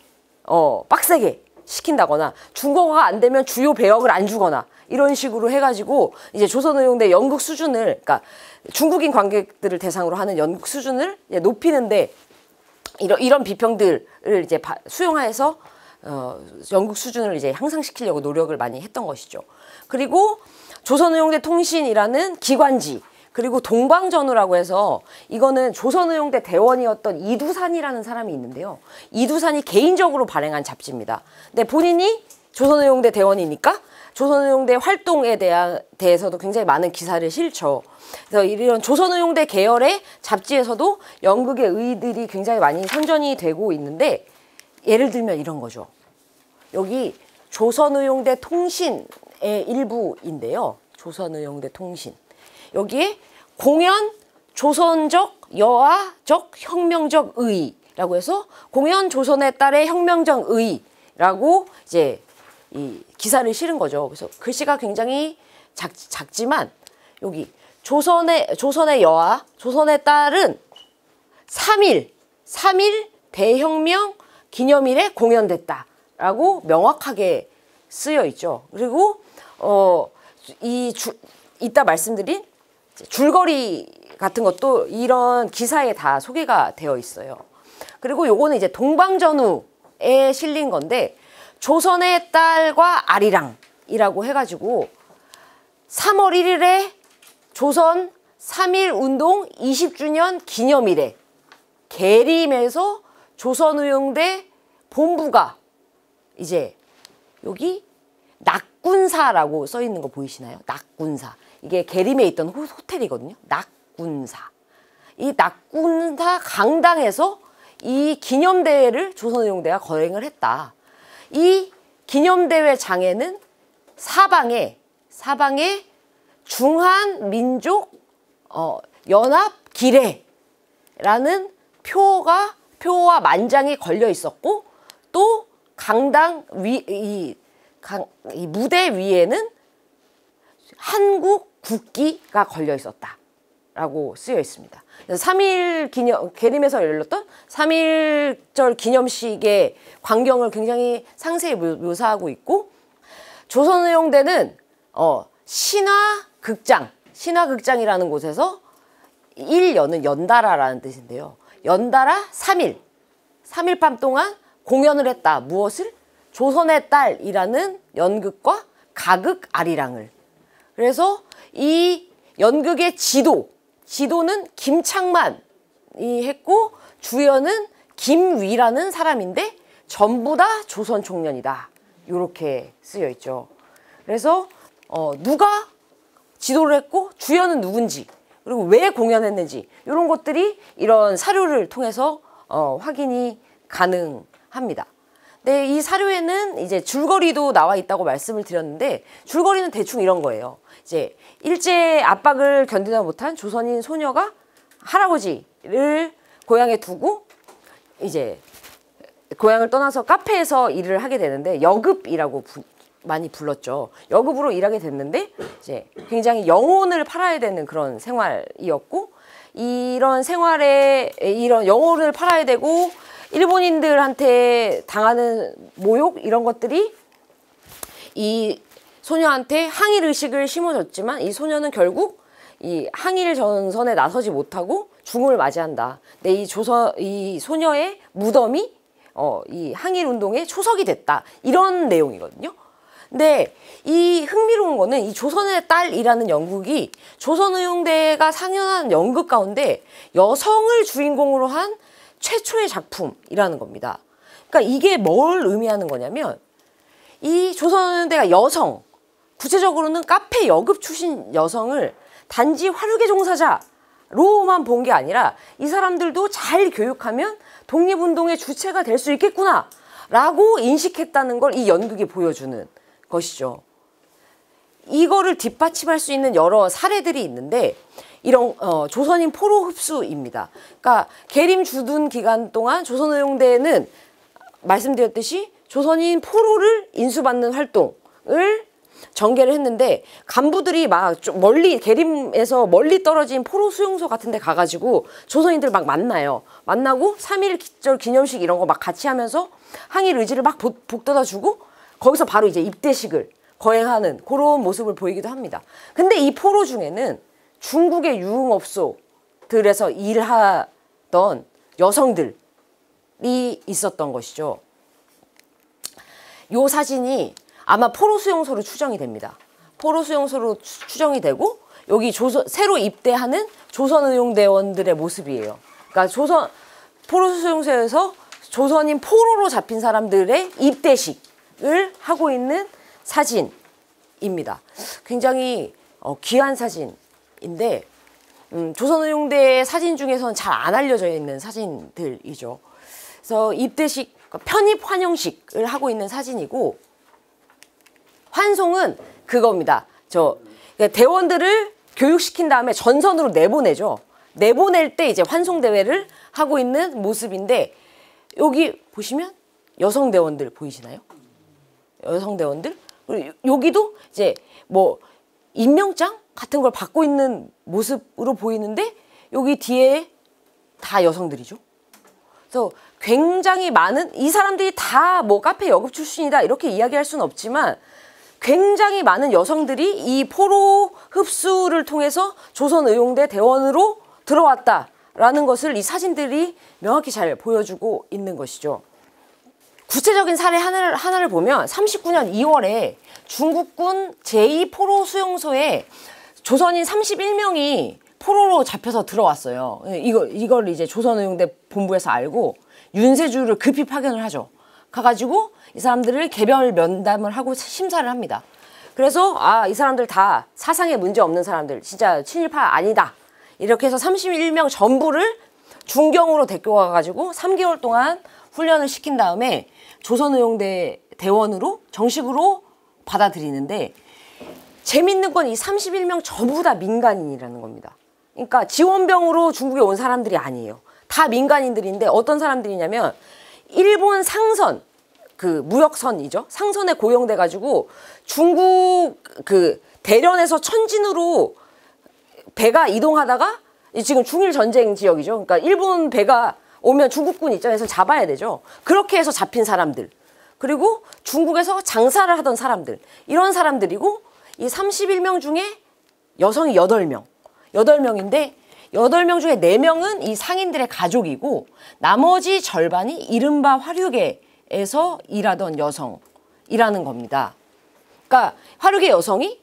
빡세게 시킨다거나 중국어가 안 되면 주요 배역을 안 주거나 이런 식으로 해가지고 이제 조선의용대 연극 수준을, 그러니까 중국인 관객들을 대상으로 하는 연극 수준을 이제 높이는데 이런 비평들을 이제 수용해서 연극 수준을 이제 향상시키려고 노력을 많이 했던 것이죠. 그리고 조선의용대 통신이라는 기관지, 그리고 동방전우라고 해서 이거는 조선의용대 대원이었던 이두산이라는 사람이 있는데요. 이두산이 개인적으로 발행한 잡지입니다. 근데 본인이 조선의용대 대원이니까 조선의용대 활동에 대해서도 굉장히 많은 기사를 실죠. 그래서 이런 조선의용대 계열의 잡지에서도 연극의 의의들이 굉장히 많이 선전이 되고 있는데, 예를 들면 이런 거죠. 여기 조선의용대 통신의 일부인데요. 조선의용대 통신. 여기에 공연 조선적 여아적 혁명적 의의라고 해서 공연 조선에 따른 혁명적 의의라고 이제 이 기사를 실은 거죠. 그래서 글씨가 굉장히 작지만 여기 조선의 여아, 조선에 따른 3일 대혁명 기념일에 공연됐다라고 명확하게 쓰여 있죠. 그리고 이따 말씀드린 줄거리 같은 것도 이런 기사에 다 소개가 되어 있어요. 그리고 요거는 이제 동방전우에 실린 건데, 조선의 딸과 아리랑이라고 해가지고 3월 1일에 조선 3.1운동 20주년 기념일에 계림에서 조선의용대 본부가 이제 여기 낙군사라고 써 있는 거 보이시나요? 낙군사. 이게 계림에 있던 호텔이거든요. 낙군사. 이 낙군사 강당에서 이 기념대회를 조선의용대가 거행을 했다. 이 기념대회장에는 사방에 중한민족 연합 기례라는 표와 만장이 걸려 있었고, 또 강당 이 무대 위에는 한국 국기가 걸려 있었다라고 쓰여 있습니다. 그래서 3.1 계림에서 열렸던 3.1절 기념식의 광경을 굉장히 상세히 묘사하고 있고, 조선의용대는 신화극장이라는 곳에서 1년은 연달아라는 뜻인데요. 연달아 3일 밤 동안 공연을 했다. 무엇을? 조선의 딸이라는 연극과 가극 아리랑을. 그래서 이 연극의 지도는 김창만이 했고, 주연은 김위라는 사람인데 전부 다 조선 총련이다. 이렇게 쓰여 있죠. 그래서 누가 지도를 했고 주연은 누군지, 그리고 왜 공연했는지, 이런 것들이 이런 사료를 통해서 확인이 가능합니다. 네, 이 사료에는 이제 줄거리도 나와 있다고 말씀을 드렸는데, 줄거리는 대충 이런 거예요. 이제 일제 압박을 견디다 못한 조선인 소녀가 할아버지를 고향에 두고 이제 고향을 떠나서 카페에서 일을 하게 되는데, 여급이라고 많이 불렀죠. 여급으로 일하게 됐는데 이제 굉장히 영혼을 팔아야 되는 그런 생활이었고, 이런 생활에 이런 영혼을 팔아야 되고 일본인들한테 당하는 모욕, 이런 것들이 이 소녀한테 항일 의식을 심어줬지만, 이 소녀는 결국 이 항일 전선에 나서지 못하고 죽음을 맞이한다. 근데 이 소녀의 무덤이 이 항일 운동의 초석이 됐다. 이런 내용이거든요. 근데 이 흥미로운 거는 이 조선의 딸이라는 연극이 조선의용대가 상연한 연극 가운데 여성을 주인공으로 한 최초의 작품이라는 겁니다. 그러니까 이게 뭘 의미하는 거냐면, 이 조선의용대가 여성, 구체적으로는 카페 여급 출신 여성을 단지 화류계 종사자로만 본 게 아니라, 이 사람들도 잘 교육하면 독립운동의 주체가 될 수 있겠구나 라고 인식했다는 걸 이 연극이 보여주는 것이죠. 이거를 뒷받침할 수 있는 여러 사례들이 있는데, 이런 조선인 포로 흡수입니다. 그러니까 계림 주둔 기간 동안 조선의용대는 말씀드렸듯이 조선인 포로를 인수받는 활동을 전개를 했는데 간부들이 막 좀 멀리 계림에서 멀리 떨어진 포로 수용소 같은 데 가가지고 조선인들 막 만나요. 만나고 3.1 기념식 이런 거 막 같이 하면서 항일 의지를 막 북돋아주고 거기서 바로 이제 입대식을 거행하는 그런 모습을 보이기도 합니다. 근데 이 포로 중에는 중국의 유흥업소들에서 일하던 여성들이 있었던 것이죠. 요 사진이 아마 포로 수용소로 추정이 됩니다. 포로 수용소로 추정이 되고 여기 새로 입대하는 조선의용대원들의 모습이에요. 그러니까 포로 수용소에서 조선인 포로로 잡힌 사람들의 입대식을 하고 있는 사진입니다. 굉장히 귀한 사진인데 조선의용대 사진 중에서는 잘 안 알려져 있는 사진들이죠. 그래서 입대식, 편입 환영식을 하고 있는 사진이고 환송은 그겁니다. 그러니까 대원들을 교육시킨 다음에 전선으로 내보내죠. 내보낼 때 이제 환송 대회를 하고 있는 모습인데 여기 보시면 여성 대원들 보이시나요? 여성 대원들. 그리고 여기도 이제 뭐 임명장 같은 걸 받고 있는 모습으로 보이는데 여기 뒤에 다 여성들이죠. 그래서 굉장히 많은 이 사람들이 다 뭐 카페 여급 출신이다 이렇게 이야기할 수는 없지만 굉장히 많은 여성들이 이 포로 흡수를 통해서 조선의용대 대원으로 들어왔다라는 것을 이 사진들이 명확히 잘 보여주고 있는 것이죠. 구체적인 사례 하나를 보면 39년 2월에 중국군 제2포로 수용소에 조선인 31명이 포로로 잡혀서 들어왔어요. 이걸 이제 조선의용대 본부에서 알고 윤세주를 급히 파견을 하죠. 가가지고 이 사람들을 개별 면담을 하고 심사를 합니다. 그래서 이 사람들 다 사상에 문제 없는 사람들, 진짜 친일파 아니다. 이렇게 해서 31명 전부를 중경으로 데리고 가가지고 3개월 동안 훈련을 시킨 다음에 조선의용대 대원으로 정식으로 받아들이는데 재밌는 건 이 31명 전부 다 민간인이라는 겁니다. 그러니까 지원병으로 중국에 온 사람들이 아니에요. 다 민간인들인데 어떤 사람들이냐면 일본 상선, 그 무역선이죠. 상선에 고용돼 가지고 중국 그 대련에서 천진으로 배가 이동하다가 지금 중일 전쟁 지역이죠. 그러니까 일본 배가 오면 중국군 입장에서 잡아야 되죠. 그렇게 해서 잡힌 사람들. 그리고 중국에서 장사를 하던 사람들. 이런 사람들이고 이 31명 중에 여성이 8명. 8명인데 8명 중에 4명은 이 상인들의 가족이고 나머지 절반이 이른바 화류계에서 일하던 여성이라는 겁니다. 그러니까 화류계 여성이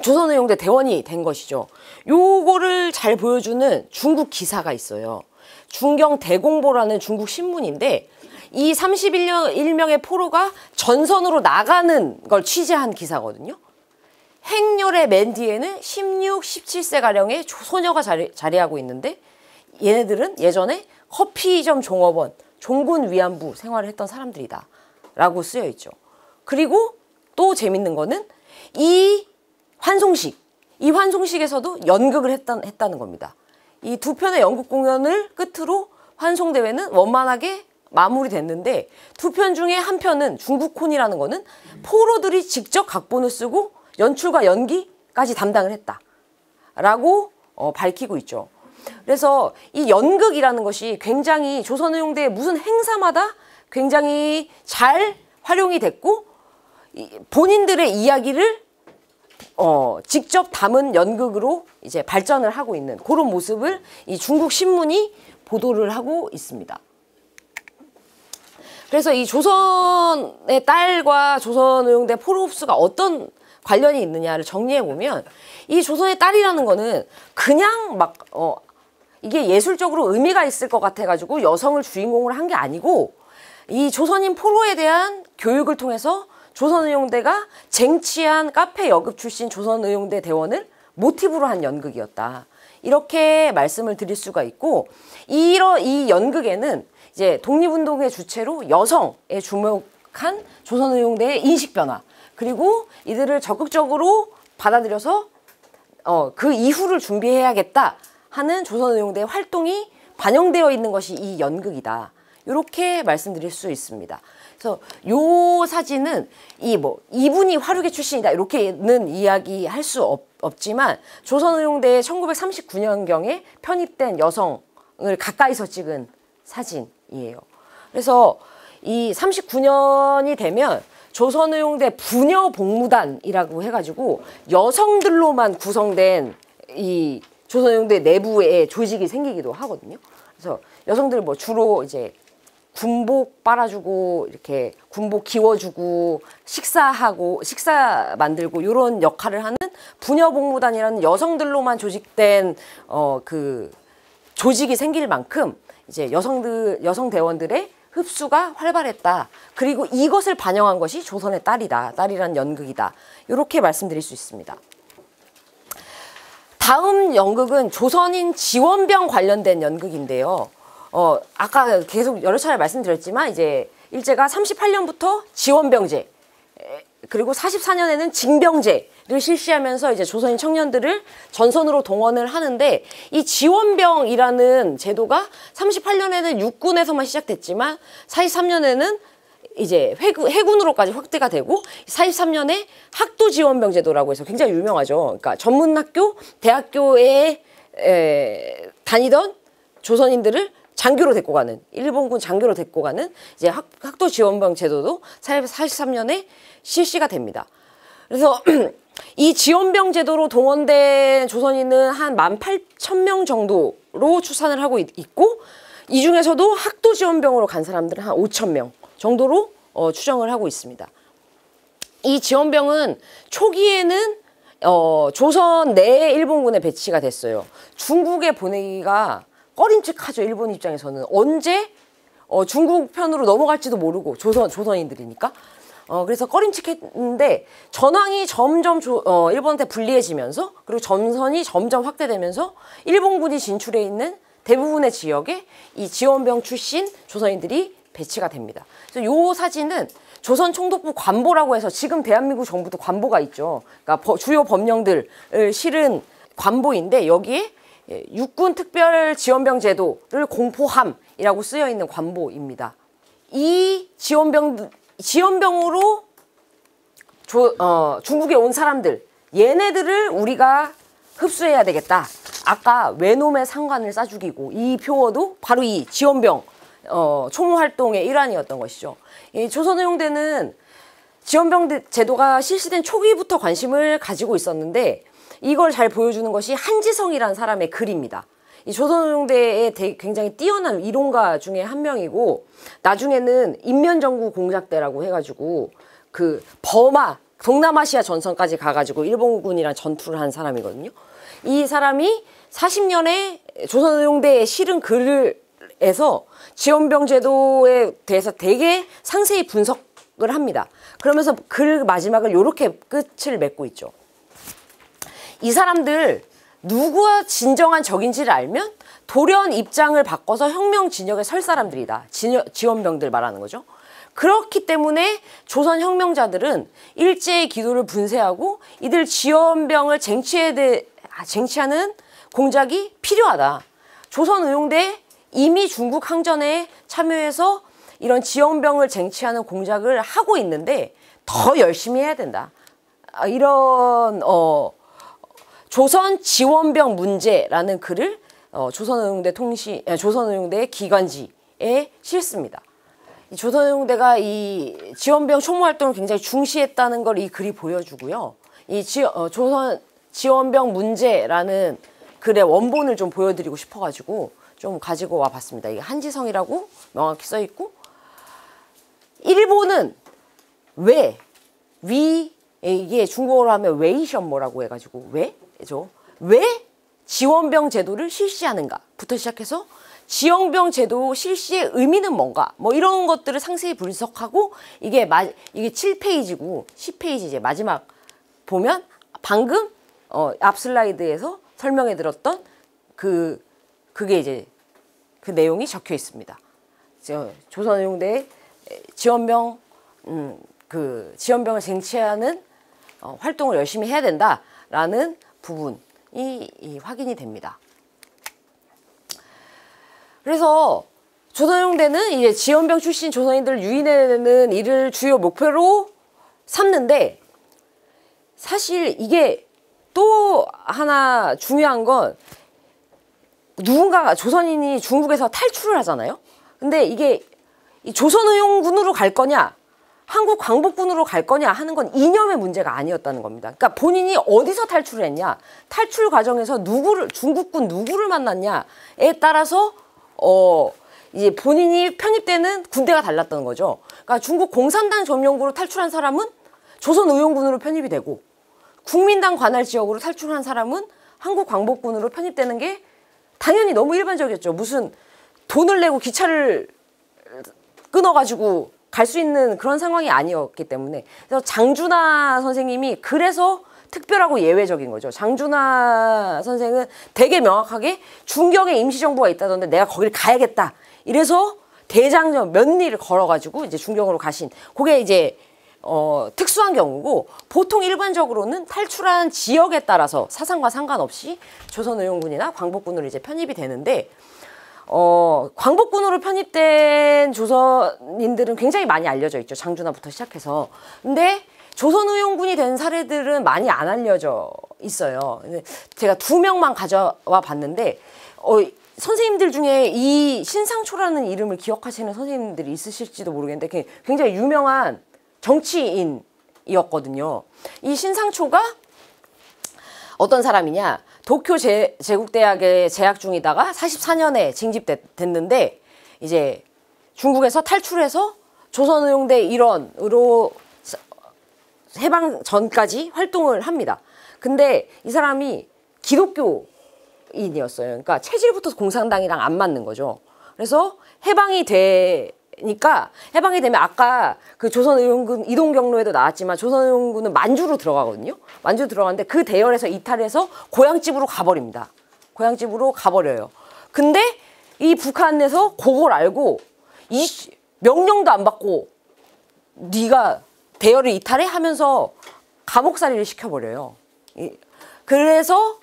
조선의용대 대원이 된 것이죠. 요거를 잘 보여주는 중국 기사가 있어요. 중경대공보라는 중국 신문인데 이 31명의 포로가 전선으로 나가는 걸 취재한 기사거든요. 행렬의 맨 뒤에는 16, 17세가량의 소녀가 자리하고 있는데 얘네들은 예전에 커피점 종업원, 종군 위안부 생활을 했던 사람들이다 라고 쓰여 있죠. 그리고 또 재밌는 거는 이 환송식에서도 연극을 했다는 겁니다. 이 두 편의 연극 공연을 끝으로 환송대회는 원만하게 마무리됐는데 두 편 중에 한 편은 중국콘이라는 거는 포로들이 직접 각본을 쓰고 연출과 연기까지 담당을 했다라고 밝히고 있죠. 그래서 이 연극이라는 것이 굉장히 조선의용대의 무슨 행사마다 굉장히 잘 활용이 됐고 본인들의 이야기를 직접 담은 연극으로 이제 발전을 하고 있는 그런 모습을 이 중국 신문이 보도를 하고 있습니다. 그래서 이 조선의 딸과 조선의용대 포로 흡수가 어떤 관련이 있느냐를 정리해보면 이 조선의 딸이라는 거는 그냥 막 이게 예술적으로 의미가 있을 것 같아가지고 여성을 주인공으로 한 게 아니고 이 조선인 포로에 대한 교육을 통해서 조선의용대가 쟁취한 카페 여급 출신 조선의용대 대원을 모티브로 한 연극이었다. 이렇게 말씀을 드릴 수가 있고 이 연극에는 이제 독립운동의 주체로 여성에 주목한 조선의용대의 인식 변화 그리고 이들을 적극적으로 받아들여서 그 이후를 준비해야겠다 하는 조선의용대의 활동이 반영되어 있는 것이 이 연극이다. 이렇게 말씀드릴 수 있습니다. 그래서 요 사진은 이분이 화류계 출신이다 이렇게는 이야기할 수 없지만 조선의용대에 1939년경에 편입된 여성을 가까이서 찍은 사진이에요. 그래서 이 39년이 되면 조선의용대 부녀복무단이라고 해가지고 여성들로만 구성된 이 조선의용대 내부에 조직이 생기기도 하거든요. 그래서 여성들 주로 이제 군복 빨아주고 이렇게 군복 기워주고 식사 만들고 이런 역할을 하는 부녀복무단이라는 여성들로만 조직된 그 조직이 생길 만큼 이제 여성 대원들의 흡수가 활발했다. 그리고 이것을 반영한 것이 조선의 딸이란 연극이다. 이렇게 말씀드릴 수 있습니다. 다음 연극은 조선인 지원병 관련된 연극인데요. 아까 계속 여러 차례 말씀드렸지만 이제 일제가 38년부터 지원병제 그리고 44년에는 징병제를 실시하면서 이제 조선인 청년들을 전선으로 동원을 하는데 이 지원병이라는 제도가 38년에는 육군에서만 시작됐지만 43년에는 이제 해군으로까지 확대가 되고 43년에 학도지원병 제도라고 해서 굉장히 유명하죠. 그러니까 전문학교, 대학교에 다니던 조선인들을 장교로 데리고 가는 일본군 장교로 데리고 가는 이제 학도지원병 제도도 43년에 실시가 됩니다. 그래서 이 지원병 제도로 동원된 조선인은 한 18,000명 정도로 추산을 하고 있고 이 중에서도 학도지원병으로 간 사람들은 한 5,000명 정도로 추정을 하고 있습니다. 이 지원병은 초기에는 조선 내에 일본군에 배치가 됐어요. 중국에 보내기가 꺼림칙하죠. 일본 입장에서는 언제 중국 편으로 넘어갈지도 모르고 조선인들이니까 그래서 꺼림칙했는데 전황이 점점 일본한테 불리해지면서 그리고 전선이 점점 확대되면서 일본군이 진출해 있는 대부분의 지역에 이 지원병 출신 조선인들이 배치가 됩니다. 그래서 이 사진은 조선 총독부 관보라고 해서 지금 대한민국 정부도 관보가 있죠. 그러니까 주요 법령들을 실은 관보인데 여기에 육군 특별 지원병 제도를 공포함이라고 쓰여 있는 관보입니다. 이 지원병으로 중국에 온 사람들 얘네들을 우리가 흡수해야 되겠다. 아까 외놈의 상관을 싸 죽이고 이 표어도 바로 이 지원병 총무 활동의 일환이었던 것이죠. 이 조선의용대는 지원병 제도가 실시된 초기부터 관심을 가지고 있었는데 이걸 잘 보여주는 것이 한지성이라는 사람의 글입니다. 이 조선의용대의 굉장히 뛰어난 이론가 중에 한 명이고 나중에는 인면정구 공작대라고 해가지고 그 버마 동남아시아 전선까지 가가지고 일본군이랑 전투를 한 사람이거든요. 이 사람이 40년에 조선의용대에 실은 글에서 지원병 제도에 대해서 되게 상세히 분석을 합니다. 그러면서 글 마지막을 이렇게 끝을 맺고 있죠. 이 사람들 누구가 진정한 적인지를 알면 돌연 입장을 바꿔서 혁명 진영에 설 사람들이다. 지원병들 말하는 거죠. 그렇기 때문에 조선 혁명자들은 일제의 기도를 분쇄하고 이들 지원병을 쟁취하는 공작이 필요하다. 조선의용대 이미 중국 항전에 참여해서 이런 지원병을 쟁취하는 공작을 하고 있는데 더 열심히 해야 된다. 이런 조선 지원병 문제라는 글을 조선의용대 기관지에 실습니다. 조선의용대가 이 지원병 총무 활동을 굉장히 중시했다는 걸 이 글이 보여주고요. 이 조선 지원병 문제라는 글의 원본을 좀 보여드리고 싶어가지고 좀 가지고 와봤습니다. 이게 한지성이라고 명확히 써 있고 일본은 이게 중국어로 하면 웨이션모라고 해가지고 왜 지원병 제도를 실시하는가부터 시작해서 지원병 제도 실시의 의미는 뭔가 뭐 이런 것들을 상세히 분석하고 이게 7페이지고 10페이지 이제 마지막 보면 방금 앞 슬라이드에서 설명해 드렸던 그게 이제 그 내용이 적혀 있습니다. 조선의용대의 지원병을 쟁취하는 활동을 열심히 해야 된다라는 부분이 확인이 됩니다. 그래서 조선의용대는 이제 지원병 출신 조선인들을 유인해내는 일을 주요 목표로 삼는데, 사실 이게 또 하나 중요한 건, 누군가 조선인이 중국에서 탈출을 하잖아요. 근데 이게 조선의용군으로 갈 거냐, 한국 광복군으로 갈 거냐 하는 건 이념의 문제가 아니었다는 겁니다. 그러니까 본인이 어디서 탈출을 했냐, 탈출 과정에서 중국군 누구를 만났냐에 따라서 이제 본인이 편입되는 군대가 달랐던 거죠. 그러니까 중국 공산당 점령구로 탈출한 사람은 조선의용군으로 편입이 되고, 국민당 관할 지역으로 탈출한 사람은 한국 광복군으로 편입되는 게 당연히 너무 일반적이었죠. 무슨 돈을 내고 기차를 끊어가지고 갈 수 있는 그런 상황이 아니었기 때문에. 그래서 장준하 선생님이 그래서 특별하고 예외적인 거죠. 장준하 선생은 되게 명확하게 중경에 임시정부가 있다던데 내가 거길 가야겠다, 이래서 대장정 면리를 걸어가지고 이제 중경으로 가신, 그게 이제 특수한 경우고, 보통 일반적으로는 탈출한 지역에 따라서 사상과 상관없이 조선의용군이나 광복군으로 이제 편입이 되는데, 광복군으로 편입된 조선인들은 굉장히 많이 알려져 있죠. 장준하부터 시작해서. 근데 조선의용군이 된 사례들은 많이 안 알려져 있어요. 근데 제가 2명만 가져와 봤는데, 선생님들 중에 이 신상초라는 이름을 기억하시는 선생님들이 있으실지도 모르겠는데, 굉장히 유명한 정치인이었거든요. 이 신상초가 어떤 사람이냐, 도쿄 제국대학에 재학 중이다가 44년에 징집됐는데, 이제 중국에서 탈출해서 조선의용대 일원으로 해방 전까지 활동을 합니다. 근데 이 사람이 기독교인이었어요. 그러니까 체질부터 공산당이랑 안 맞는 거죠. 그래서 해방이 되니까, 해방이 되면 아까 그 조선의용군 이동 경로에도 나왔지만 조선의용군은 만주로 들어가거든요. 만주 들어가는데 그 대열에서 이탈해서 고향집으로 가버립니다. 고향집으로 가버려요. 근데 이 북한에서 그걸 알고 명령도 안 받고 네가 대열을 이탈해 하면서 감옥살이를 시켜버려요. 그래서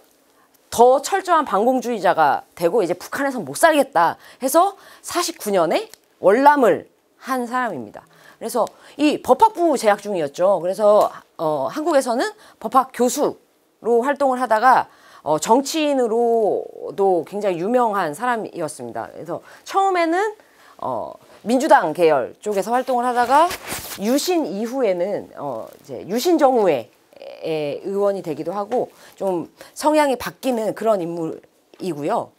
더 철저한 반공주의자가 되고, 이제 북한에서 못 살겠다 해서 49년에 월남을 한 사람입니다. 그래서 이 법학부 재학 중이었죠. 그래서 한국에서는 법학 교수로 활동을 하다가 정치인으로도 굉장히 유명한 사람이었습니다. 그래서 처음에는 민주당 계열 쪽에서 활동을 하다가 유신 이후에는 이제 유신정우회 의원이 되기도 하고, 좀 성향이 바뀌는 그런 인물이고요.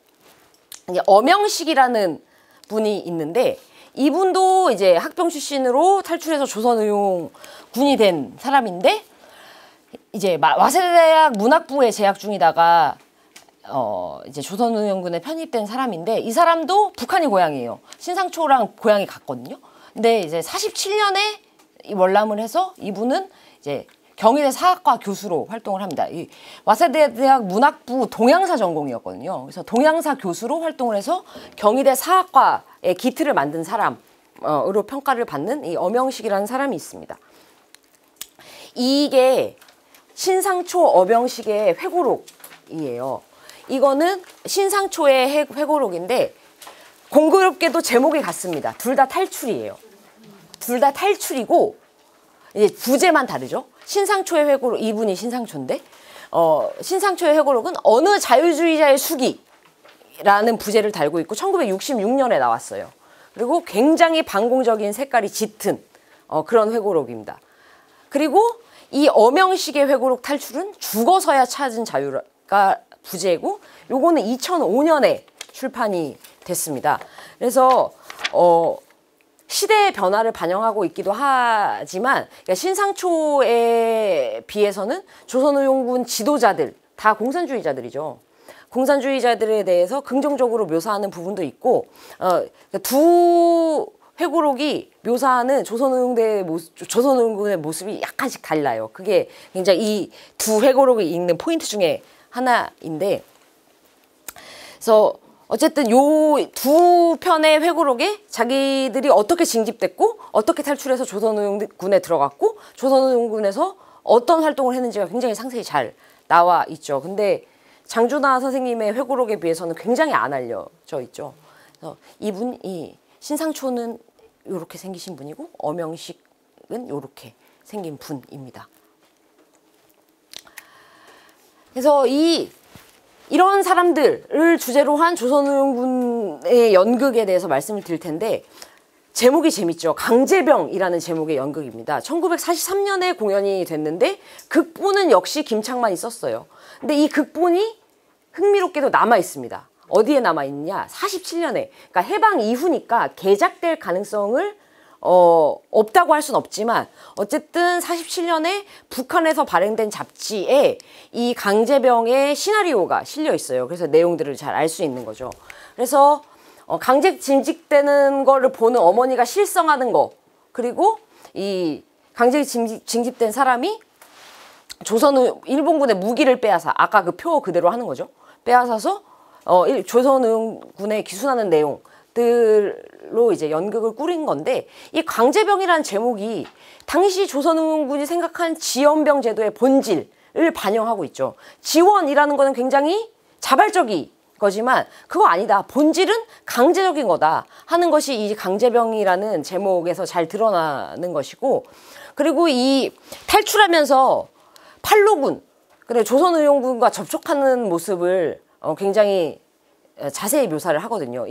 이제 엄영식이라는 분이 있는데, 이분도 이제 학병 출신으로 탈출해서 조선의용군이 된 사람인데, 이제 와세대대학 문학부에 재학 중이다가 이제 조선의용군에 편입된 사람인데, 이 사람도 북한이 고향이에요. 신상초랑 고향이 같거든요. 근데 이제 47년에 월남을 해서 이분은 이제 경희대 사학과 교수로 활동을 합니다. 이 와세대대학 문학부 동양사 전공이었거든요. 그래서 동양사 교수로 활동을 해서 경희대 사학과의 기틀을 만든 사람으로 평가를 받는 이 엄영식이라는 사람이 있습니다. 이게 신상초 엄영식의 회고록이에요. 이거는 신상초의 회고록인데 공교롭게도 제목이 같습니다. 둘 다 탈출이에요. 둘 다 탈출이고, 이제 부제만 다르죠. 신상초의 회고록, 이분이 신상초인데, 신상초의 회고록은 어느 자유주의자의 수기라는 부제를 달고 있고 1966년에 나왔어요. 그리고 굉장히 반공적인 색깔이 짙은 그런 회고록입니다. 그리고 이 엄영식의 회고록 탈출은 죽어서야 찾은 자유가 부제고, 요거는 2005년에 출판이 됐습니다. 그래서 시대의 변화를 반영하고 있기도 하지만, 그러니까 신상초에 비해서는 조선의용군 지도자들 다 공산주의자들이죠. 공산주의자들에 대해서 긍정적으로 묘사하는 부분도 있고, 두 회고록이 묘사하는 조선의용군의 모습이 약간씩 달라요. 그게 굉장히 이 두 회고록이 읽는 포인트 중에 하나인데, 그래서 어쨌든 요 두 편의 회고록에 자기들이 어떻게 징집됐고 어떻게 탈출해서 조선의용군에 들어갔고 조선의용군에서 어떤 활동을 했는지가 굉장히 상세히 잘 나와 있죠. 근데 장준하 선생님의 회고록에 비해서는 굉장히 안 알려져 있죠. 그래서 이분이 신상초는 이렇게 생기신 분이고 엄영식은 이렇게 생긴 분입니다. 그래서 이런 사람들을 주제로 한 조선의용군의 연극에 대해서 말씀을 드릴 텐데 제목이 재밌죠. 강제병이라는 제목의 연극입니다. 1943년에 공연이 됐는데 극본은 역시 김창만이 썼어요. 근데 이 극본이 흥미롭게도 남아 있습니다. 어디에 남아 있냐? 47년에. 그러니까 해방 이후니까 개작될 가능성을 없다고 할 수는 없지만 어쨌든 47년에 북한에서 발행된 잡지에 이 강제병의 시나리오가 실려 있어요. 그래서 내용들을 잘 알 수 있는 거죠. 그래서 강제 징집되는 거를 보는 어머니가 실성하는 거, 그리고 이 강제 징집된 사람이 일본군의 무기를 빼앗아, 아까 그 표 그대로 하는 거죠. 빼앗아서 조선의용군에 기순하는 내용들로 이제 연극을 꾸린 건데, 이 강제병이라는 제목이 당시 조선의용군이 생각한 지원병 제도의 본질을 반영하고 있죠. 지원이라는 거는 굉장히 자발적인 거지만 그거 아니다. 본질은 강제적인 거다 하는 것이 이 강제병이라는 제목에서 잘 드러나는 것이고, 그리고 이 탈출하면서 팔로군, 그래 조선의용군과 접촉하는 모습을 굉장히 자세히 묘사를 하거든요.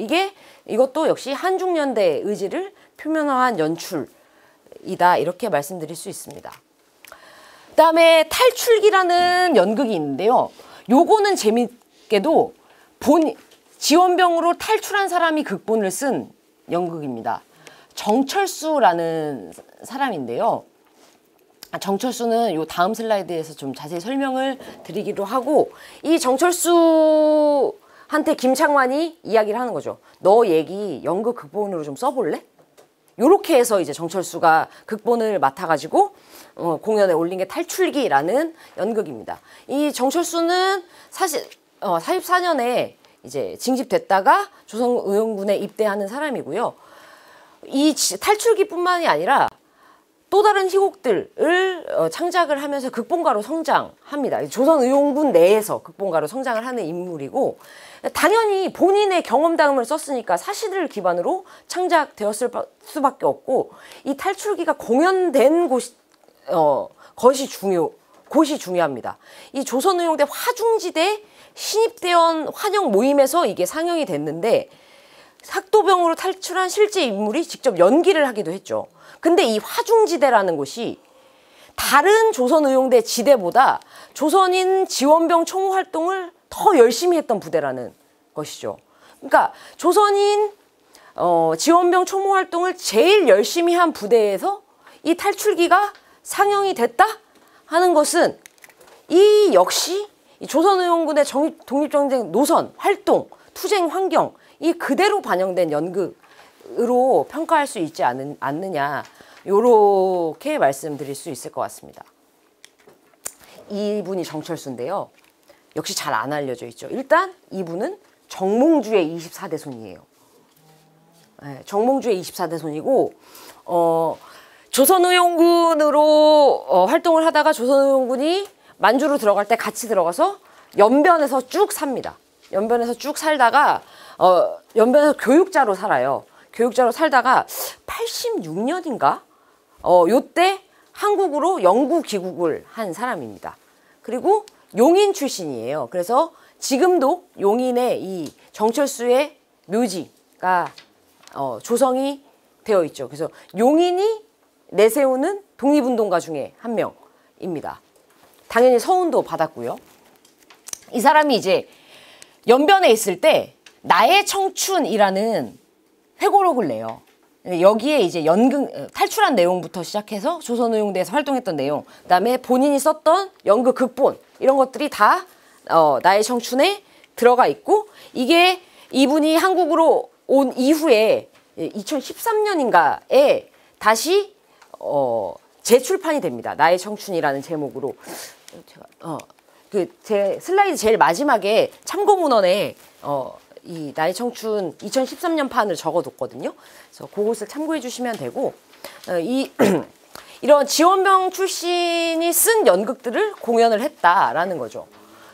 이것도 역시 한중연대의 의지를 표면화한 연출이다, 이렇게 말씀드릴 수 있습니다. 그다음에 탈출기라는 연극이 있는데요. 요거는 재밌게도 지원병으로 탈출한 사람이 극본을 쓴 연극입니다. 정철수라는 사람인데요. 정철수는 요 다음 슬라이드에서 좀 자세히 설명을 드리기로 하고, 이 정철수한테 김창완이 이야기를 하는 거죠. 너 얘기 연극 극본으로 좀 써볼래? 요렇게 해서 이제 정철수가 극본을 맡아가지고 공연에 올린 게 탈출기라는 연극입니다. 이 정철수는 사실 44년에 이제 징집됐다가 조선의용군에 입대하는 사람이고요. 이 탈출기뿐만이 아니라 또 다른 희곡들을 창작을 하면서 극본가로 성장합니다. 조선의용군 내에서 극본가로 성장을 하는 인물이고, 당연히 본인의 경험담을 썼으니까 사실을 기반으로 창작되었을 수밖에 없고, 이 탈출기가 공연된 곳이 중요합니다. 이 조선의용대 화중지대 신입대원 환영 모임에서 이게 상영이 됐는데, 학도병으로 탈출한 실제 인물이 직접 연기를 하기도 했죠. 근데 이 화중지대라는 곳이 다른 조선의용대 지대보다 조선인 지원병 총무 활동을 더 열심히 했던 부대라는 것이죠. 그러니까 조선인 지원병 총무 활동을 제일 열심히 한 부대에서 이 탈출기가 상영이 됐다 하는 것은 이 역시 이 조선의용군의 독립전쟁 노선, 활동, 투쟁 환경, 이 그대로 반영된 연극으로 평가할 수 있지 않느냐, 요렇게 말씀드릴 수 있을 것 같습니다. 이분이 정철수인데요. 역시 잘 안 알려져 있죠. 일단 이분은 정몽주의 24대 손이에요. 네, 정몽주의 24대 손이고, 조선의용군으로 활동을 하다가 조선의용군이 만주로 들어갈 때 같이 들어가서 연변에서 쭉 삽니다. 연변에서 쭉 살다가 연변에서 교육자로 살아요. 교육자로 살다가 86년인가? 요때 한국으로 영구 귀국을 한 사람입니다. 그리고 용인 출신이에요. 그래서 지금도 용인에 이 정철수의 묘지가 조성이 되어 있죠. 그래서 용인이 내세우는 독립운동가 중에 한 명입니다. 당연히 서운도 받았고요. 이 사람이 이제 연변에 있을 때 나의 청춘이라는 회고록을 내요. 여기에 이제 탈출한 내용부터 시작해서 조선의용대에서 활동했던 내용, 그다음에 본인이 썼던 연극 극본, 이런 것들이 다 나의 청춘에 들어가 있고, 이게 이분이 한국으로 온 이후에 2013년인가에 다시 재출판이 됩니다. 나의 청춘이라는 제목으로. 제 슬라이드 제일 마지막에 참고문헌에 이 나의 청춘 2013년 판을 적어뒀거든요. 그래서 그것을 참고해 주시면 되고, 이런 지원병 출신이 쓴 연극들을 공연을 했다라는 거죠.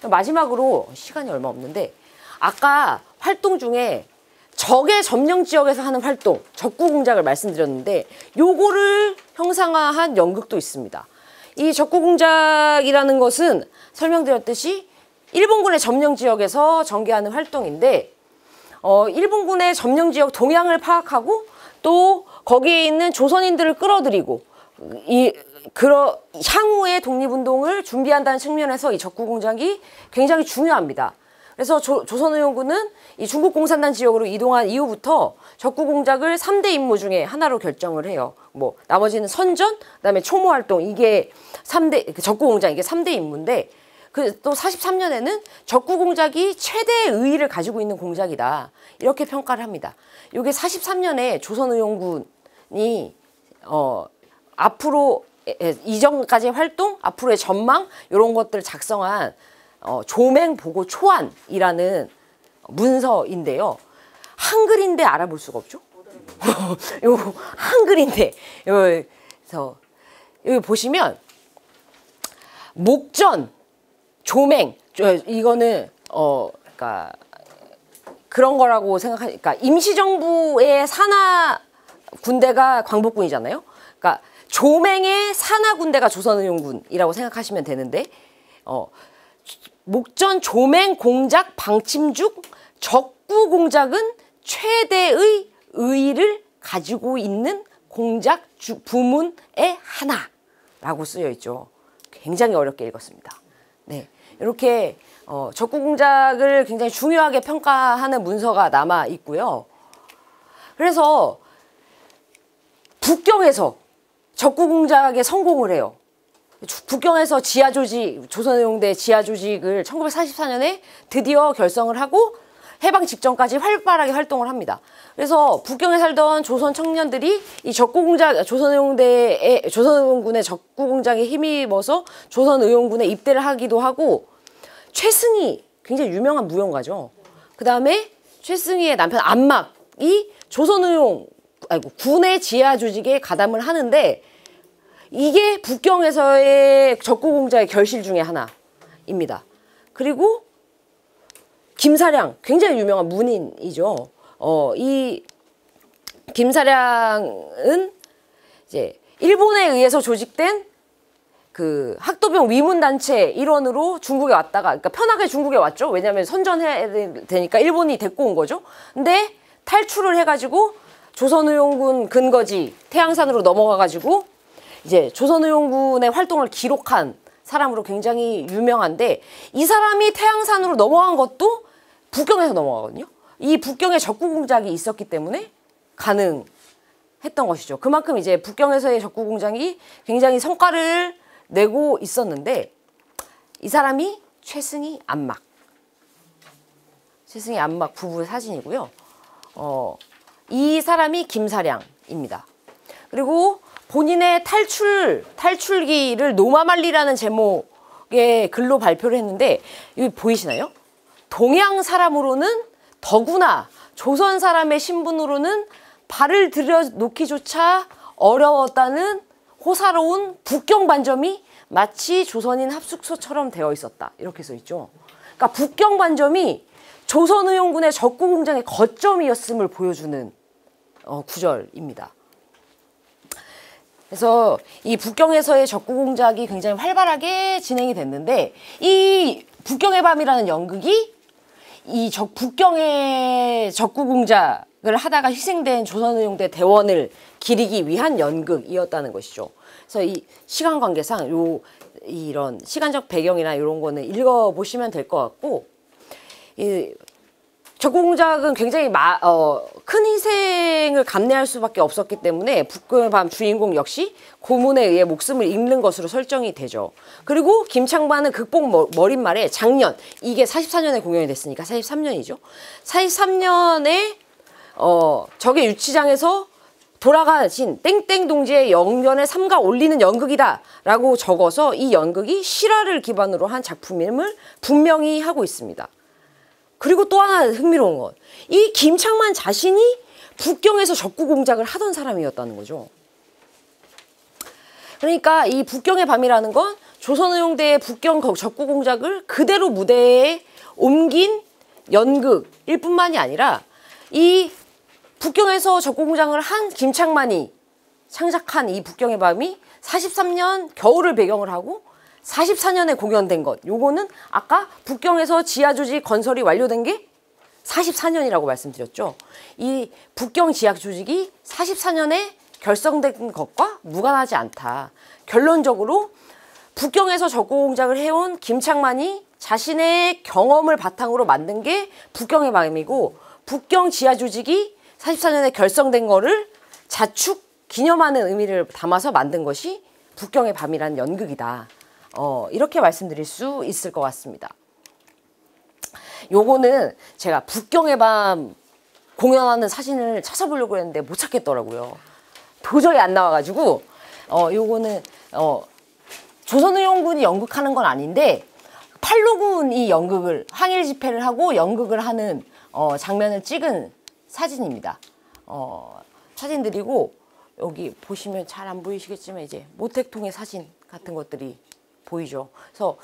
마지막으로 시간이 얼마 없는데, 아까 활동 중에 적의 점령 지역에서 하는 활동, 적구 공작을 말씀드렸는데 요거를 형상화한 연극도 있습니다. 이 적구 공작이라는 것은 설명드렸듯이 일본군의 점령 지역에서 전개하는 활동인데 일본군의 점령 지역 동향을 파악하고 또 거기에 있는 조선인들을 끌어들이고 향후의 독립운동을 준비한다는 측면에서 이 적구 공작이 굉장히 중요합니다. 그래서 조선의용군은 이 중국 공산당 지역으로 이동한 이후부터 적구 공작을 3대 임무 중에 하나로 결정을 해요. 뭐 나머지는 선전, 그다음에 초모 활동, 이게 3대 적구 공작 이게 3대 임무인데 또 43년에는 적구 공작이 최대의 의의를 가지고 있는 공작이다. 이렇게 평가를 합니다. 이게 43년에 조선의용군이 앞으로 이전까지의 활동, 앞으로의 전망 이런 것들을 작성한 조맹보고 초안이라는 문서인데요. 한글인데 알아볼 수가 없죠? 요 한글인데 그래서 여기 보시면 목전, 조맹 이거는 그러니까 그런 거라고 생각하니까 임시정부의 산하 군대가 광복군이잖아요. 그러니까 조맹의 산하 군대가 조선의용군이라고 생각하시면 되는데 목전 조맹 공작 방침죽 적구 공작은 최대의 의의를 가지고 있는 공작 부문의 하나라고 쓰여 있죠. 굉장히 어렵게 읽었습니다. 네, 이렇게 적구 공작을 굉장히 중요하게 평가하는 문서가 남아 있고요. 그래서 북경에서 적구 공작에 성공을 해요. 북경에서 지하조직, 조선의용대 지하조직을 1944년에 드디어 결성을 하고 해방 직전까지 활발하게 활동을 합니다. 그래서 북경에 살던 조선 청년들이 이 적구 공작, 조선의용군의 적구 공작에 힘입어서 조선의용군에 입대를 하기도 하고, 최승희, 굉장히 유명한 무용가죠. 그 다음에 최승희의 남편 안막이 군의 지하조직에 가담을 하는데, 이게 북경에서의 적구 공작의 결실 중에 하나입니다. 그리고 김사량, 굉장히 유명한 문인이죠. 이 김사량은 이제 일본에 의해서 조직된 그 학도병 위문단체 일원으로 중국에 왔다가, 그러니까 편하게 중국에 왔죠. 왜냐하면 선전해야 되니까 일본이 데리고 온 거죠. 근데 탈출을 해가지고 조선의용군 근거지 태양산으로 넘어가가지고 이제 조선의용군의 활동을 기록한 사람으로 굉장히 유명한데, 이 사람이 태양산으로 넘어간 것도 북경에서 넘어가거든요. 이 북경에 적구 공작이 있었기 때문에 가능했던 것이죠. 그만큼 이제 북경에서의 적구 공작이 굉장히 성과를 내고 있었는데, 이 사람이 최승희 안막 부부의 사진이고요. 이 사람이 김사량입니다. 그리고 본인의 탈출기를 노마말리라는 제목의 글로 발표를 했는데, 여기 보이시나요? 동양 사람으로는 더구나 조선 사람의 신분으로는 발을 들여놓기조차 어려웠다는 호사로운 북경 반점이 마치 조선인 합숙소처럼 되어 있었다. 이렇게 써 있죠. 그러니까 북경 반점이 조선의용군의 적구 공작의 거점이었음을 보여주는 구절입니다. 그래서 이 북경에서의 적구 공작이 굉장히 활발하게 진행이 됐는데, 이 북경의 밤이라는 연극이 이 북경의 적구 공작을 하다가 희생된 조선의용대 대원을 기리기 위한 연극이었다는 것이죠. 그래서 이 시간 관계상 이런 시간적 배경이나 이런 거는 읽어보시면 될 것 같고, 이 적구 공작은 굉장히 큰 희생을 감내할 수밖에 없었기 때문에 북경의 밤 주인공 역시 고문에 의해 목숨을 잃는 것으로 설정이 되죠. 그리고 김창반은 극복 머릿말에 작년, 이게 44년에 공연이 됐으니까 43년이죠. 43년에 적의 유치장에서 돌아가신 땡땡 동지의 영전에 삼가 올리는 연극이다 라고 적어서 이 연극이 실화를 기반으로 한 작품임을 분명히 하고 있습니다. 그리고 또 하나 흥미로운 건, 이 김창만 자신이 북경에서 적구 공작을 하던 사람이었다는 거죠. 그러니까 이 북경의 밤이라는 건 조선의용대의 북경 적구 공작을 그대로 무대에 옮긴 연극일 뿐만이 아니라, 이 북경에서 적공장을 한 김창만이 창작한 이 북경의 밤이 43년 겨울을 배경을 하고 44년에 공연된 것. 요거는 아까 북경에서 지하조직 건설이 완료된 게 44년이라고 말씀드렸죠. 이 북경 지하조직이 44년에 결성된 것과 무관하지 않다. 결론적으로 북경에서 적공장을 해온 김창만이 자신의 경험을 바탕으로 만든 게 북경의 밤이고, 북경 지하조직이 44년에 결성된 거를 자축 기념하는 의미를 담아서 만든 것이 북경의 밤이라는 연극이다. 이렇게 말씀드릴 수 있을 것 같습니다. 요거는 제가 북경의 밤 공연하는 사진을 찾아보려고 했는데 못 찾겠더라고요. 도저히 안 나와가지고 요거는 조선의용군이 연극하는 건 아닌데 팔로군이 연극을 항일 집회를 하고 연극을 하는 장면을 찍은 사진입니다. 사진들이고 여기 보시면 잘 안 보이시겠지만 이제 모택통의 사진 같은 것들이 보이죠. 그래서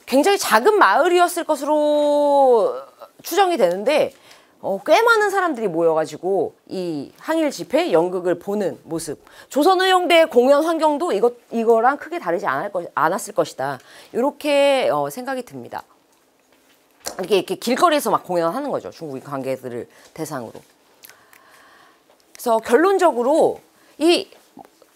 굉장히 작은 마을이었을 것으로 추정이 되는데 꽤 많은 사람들이 모여가지고 이 항일 집회 연극을 보는 모습. 조선의용대 공연 환경도 이거랑 크게 다르지 않았을 것이다. 이렇게 생각이 듭니다. 이렇게 길거리에서 막 공연하는 거죠. 중국인 관객들을 대상으로. 그래서 결론적으로 이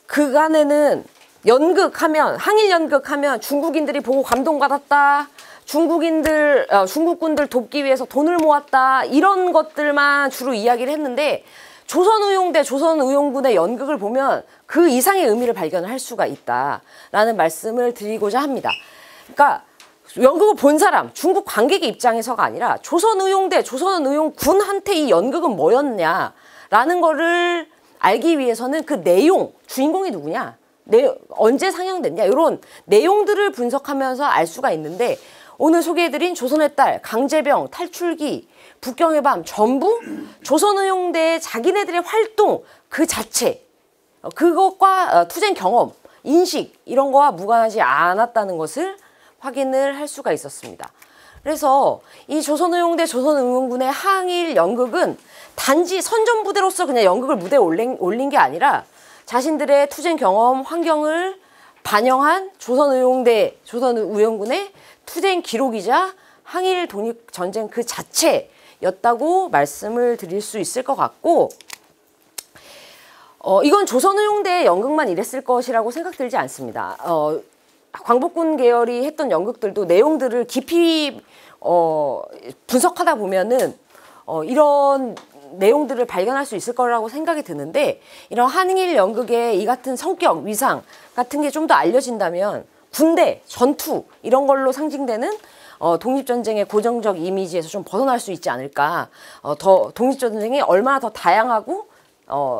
그간에는 연극하면, 항일 연극하면 중국인들이 보고 감동받았다. 중국군들 돕기 위해서 돈을 모았다. 이런 것들만 주로 이야기를 했는데 조선의용대, 조선의용군의 연극을 보면 그 이상의 의미를 발견할 수가 있다라는 말씀을 드리고자 합니다. 그러니까 연극을 본 사람, 중국 관객의 입장에서가 아니라 조선의용대, 조선의용군한테 이 연극은 뭐였냐라는 거를 알기 위해서는 그 내용, 주인공이 누구냐, 언제 상영됐냐, 이런 내용들을 분석하면서 알 수가 있는데 오늘 소개해드린 조선의 딸, 강제병, 탈출기, 북경의 밤 전부 조선의용대의 자기네들의 활동 그 자체, 그것과 투쟁 경험, 인식 이런 거와 무관하지 않았다는 것을 확인을 할 수가 있었습니다. 그래서 이 조선의용대, 조선의용군의 항일 연극은 단지 선전부대로서 그냥 연극을 무대에 올린 게 아니라 자신들의 투쟁 경험, 환경을 반영한 조선의용대, 조선의용군의 투쟁 기록이자 항일 독립전쟁 그 자체였다고 말씀을 드릴 수 있을 것 같고, 이건 조선의용대의 연극만 이랬을 것이라고 생각들지 않습니다. 광복군 계열이 했던 연극들도 내용들을 깊이 분석하다 보면은 이런 내용들을 발견할 수 있을 거라고 생각이 드는데, 이런 항일 연극의 이 같은 성격, 위상 같은 게 좀 더 알려진다면 군대, 전투 이런 걸로 상징되는 독립전쟁의 고정적 이미지에서 좀 벗어날 수 있지 않을까. 더 독립전쟁이 얼마나 더 다양하고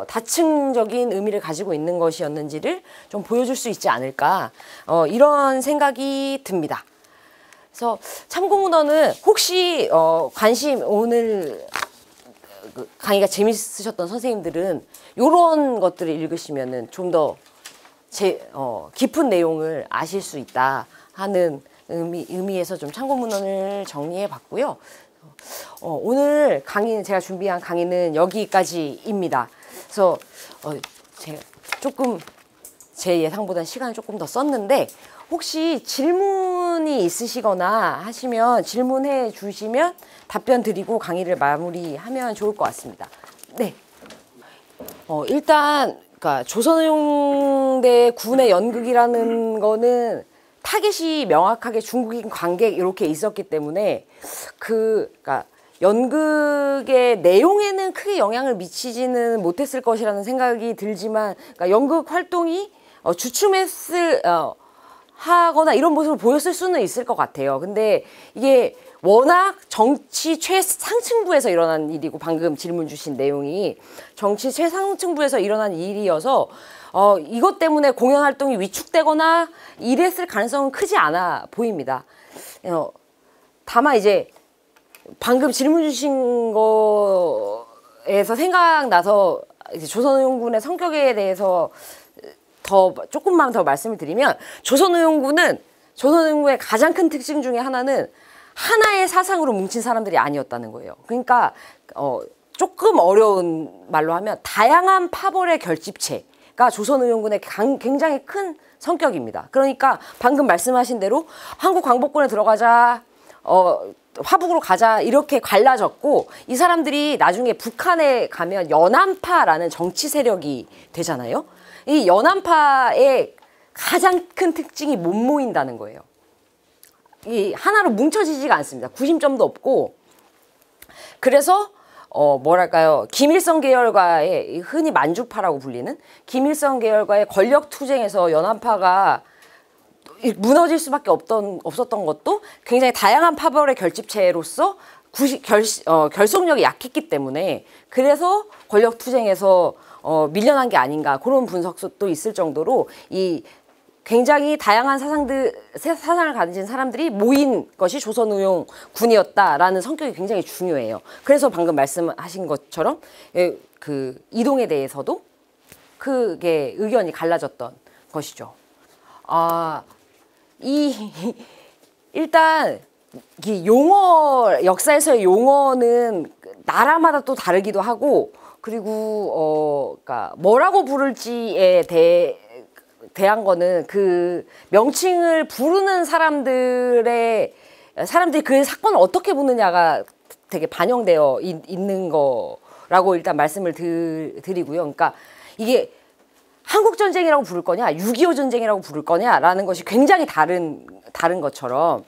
다층적인 의미를 가지고 있는 것이었는지를 좀 보여줄 수 있지 않을까. 이런 생각이 듭니다. 그래서 참고문헌은 혹시 오늘 강의가 재밌으셨던 선생님들은 이런 것들을 읽으시면은 좀 더 깊은 내용을 아실 수 있다 하는 의미에서 좀 참고문헌을 정리해 봤고요. 오늘 강의는, 제가 준비한 강의는 여기까지입니다. 그래서 제가 조금 제 예상보다 시간을 조금 더 썼는데, 혹시 질문이 있으시거나 하시면 질문해 주시면 답변 드리고 강의를 마무리하면 좋을 것 같습니다. 네. 일단 그러니까 조선의용대 군의 연극이라는 거는 타겟이 명확하게 중국인 관객 이렇게 있었기 때문에 그러니까 연극의 내용에는 크게 영향을 미치지는 못했을 것이라는 생각이 들지만, 그러니까 연극 활동이 하거나 이런 모습을 보였을 수는 있을 것 같아요. 근데 이게 워낙 정치 최상층부에서 일어난 일이고, 방금 질문 주신 내용이 정치 최상층부에서 일어난 일이어서 이것 때문에 공연 활동이 위축되거나 이랬을 가능성은 크지 않아 보입니다. 다만 이제 방금 질문 주신 거에서 생각나서 이제 조선의용군의 성격에 대해서 조금만 더 말씀을 드리면, 조선의용군의 가장 큰 특징 중에 하나는 하나의 사상으로 뭉친 사람들이 아니었다는 거예요. 그러니까 조금 어려운 말로 하면 다양한 파벌의 결집체가 조선의용군의 굉장히 큰 성격입니다. 그러니까 방금 말씀하신 대로 한국 광복군에 들어가자, 화북으로 가자 이렇게 갈라졌고 이 사람들이 나중에 북한에 가면 연안파라는 정치 세력이 되잖아요. 이 연안파의 가장 큰 특징이 못 모인다는 거예요. 이 하나로 뭉쳐지지가 않습니다. 구심점도 없고. 그래서 뭐랄까요, 김일성 계열과의, 흔히 만주파라고 불리는 김일성 계열과의 권력 투쟁에서 연안파가 무너질 수밖에 없었던 것도 굉장히 다양한 파벌의 결집체로서 결속력이 약했기 때문에, 그래서 권력 투쟁에서 밀려난 게 아닌가, 그런 분석도 있을 정도로 이 굉장히 다양한 사상을 가진 사람들이 모인 것이 조선의용군이었다라는 성격이 굉장히 중요해요. 그래서 방금 말씀하신 것처럼 그 이동에 대해서도 크게 의견이 갈라졌던 것이죠. 일단 이 용어, 역사에서의 용어는 나라마다 또 다르기도 하고, 그리고 그러니까 뭐라고 부를지에 대한 거는 그 명칭을 부르는 사람들이 그 사건을 어떻게 보느냐가 되게 반영되어 있는 거라고 일단 말씀을 드리고요. 그러니까 이게 한국전쟁이라고 부를 거냐, 6.25 전쟁이라고 부를 거냐라는 것이 굉장히 다른 것처럼,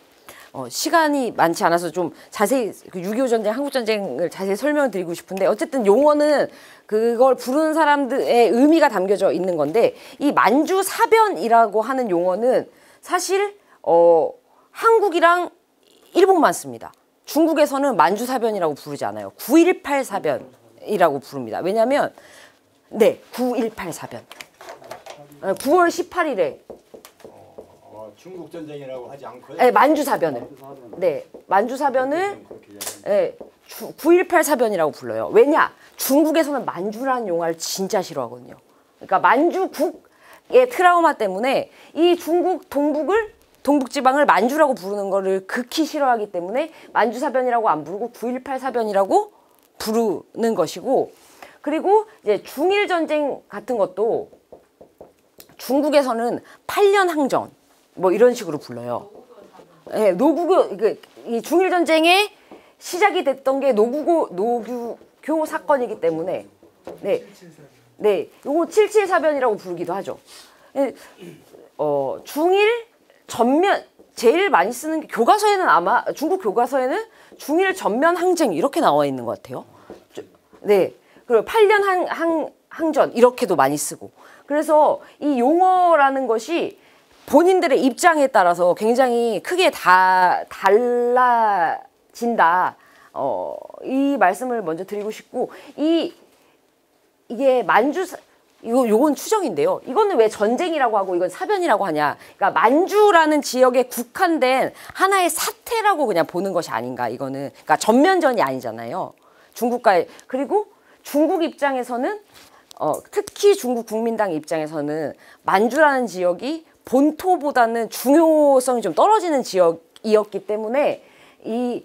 시간이 많지 않아서 좀 자세히 그 6.25 전쟁, 한국전쟁을 자세히 설명을 드리고 싶은데, 어쨌든 용어는 그걸 부르는 사람들의 의미가 담겨져 있는 건데, 이 만주사변이라고 하는 용어는 사실 한국이랑 일본만 씁니다. 중국에서는 만주사변이라고 부르지 않아요. 9.18 사변이라고 부릅니다. 왜냐하면 9.18 사변. 9월 18일에 중국 전쟁이라고 하지 않고요. 네, 만주사변을. 네, 만주사변을 9.18 사변이라고 불러요. 왜냐? 중국에서는 만주라는 용어를 진짜 싫어하거든요. 그러니까 만주국의 트라우마 때문에 이 중국 동북지방을 만주라고 부르는 거를 극히 싫어하기 때문에 만주사변이라고 안 부르고 9.18 사변이라고 부르는 것이고, 그리고 이제 중일전쟁 같은 것도 중국에서는 8년 항전 뭐 이런 식으로 불러요. 네, 이 중일전쟁의 시작이 됐던 게 노규교 사건이기 때문에, 요거 7.7사변이라고 부르기도 하죠. 중일 전면, 제일 많이 쓰는 게 교과서에는 아마 중국 교과서에는 중일 전면 항쟁 이렇게 나와 있는 것 같아요. 네, 그리고 8년 항전 이렇게도 많이 쓰고. 그래서 이 용어라는 것이 본인들의 입장에 따라서 굉장히 크게 달라진다. 이 말씀을 먼저 드리고 싶고, 이게 요건 추정인데요. 이거는 왜 전쟁이라고 하고 이건 사변이라고 하냐. 그러니까 만주라는 지역에 국한된 하나의 사태라고 그냥 보는 것이 아닌가, 이거는. 그러니까 전면전이 아니잖아요. 중국과의. 그리고 중국 입장에서는, 특히 중국 국민당 입장에서는 만주라는 지역이 본토보다는 중요성이 좀 떨어지는 지역이었기 때문에 이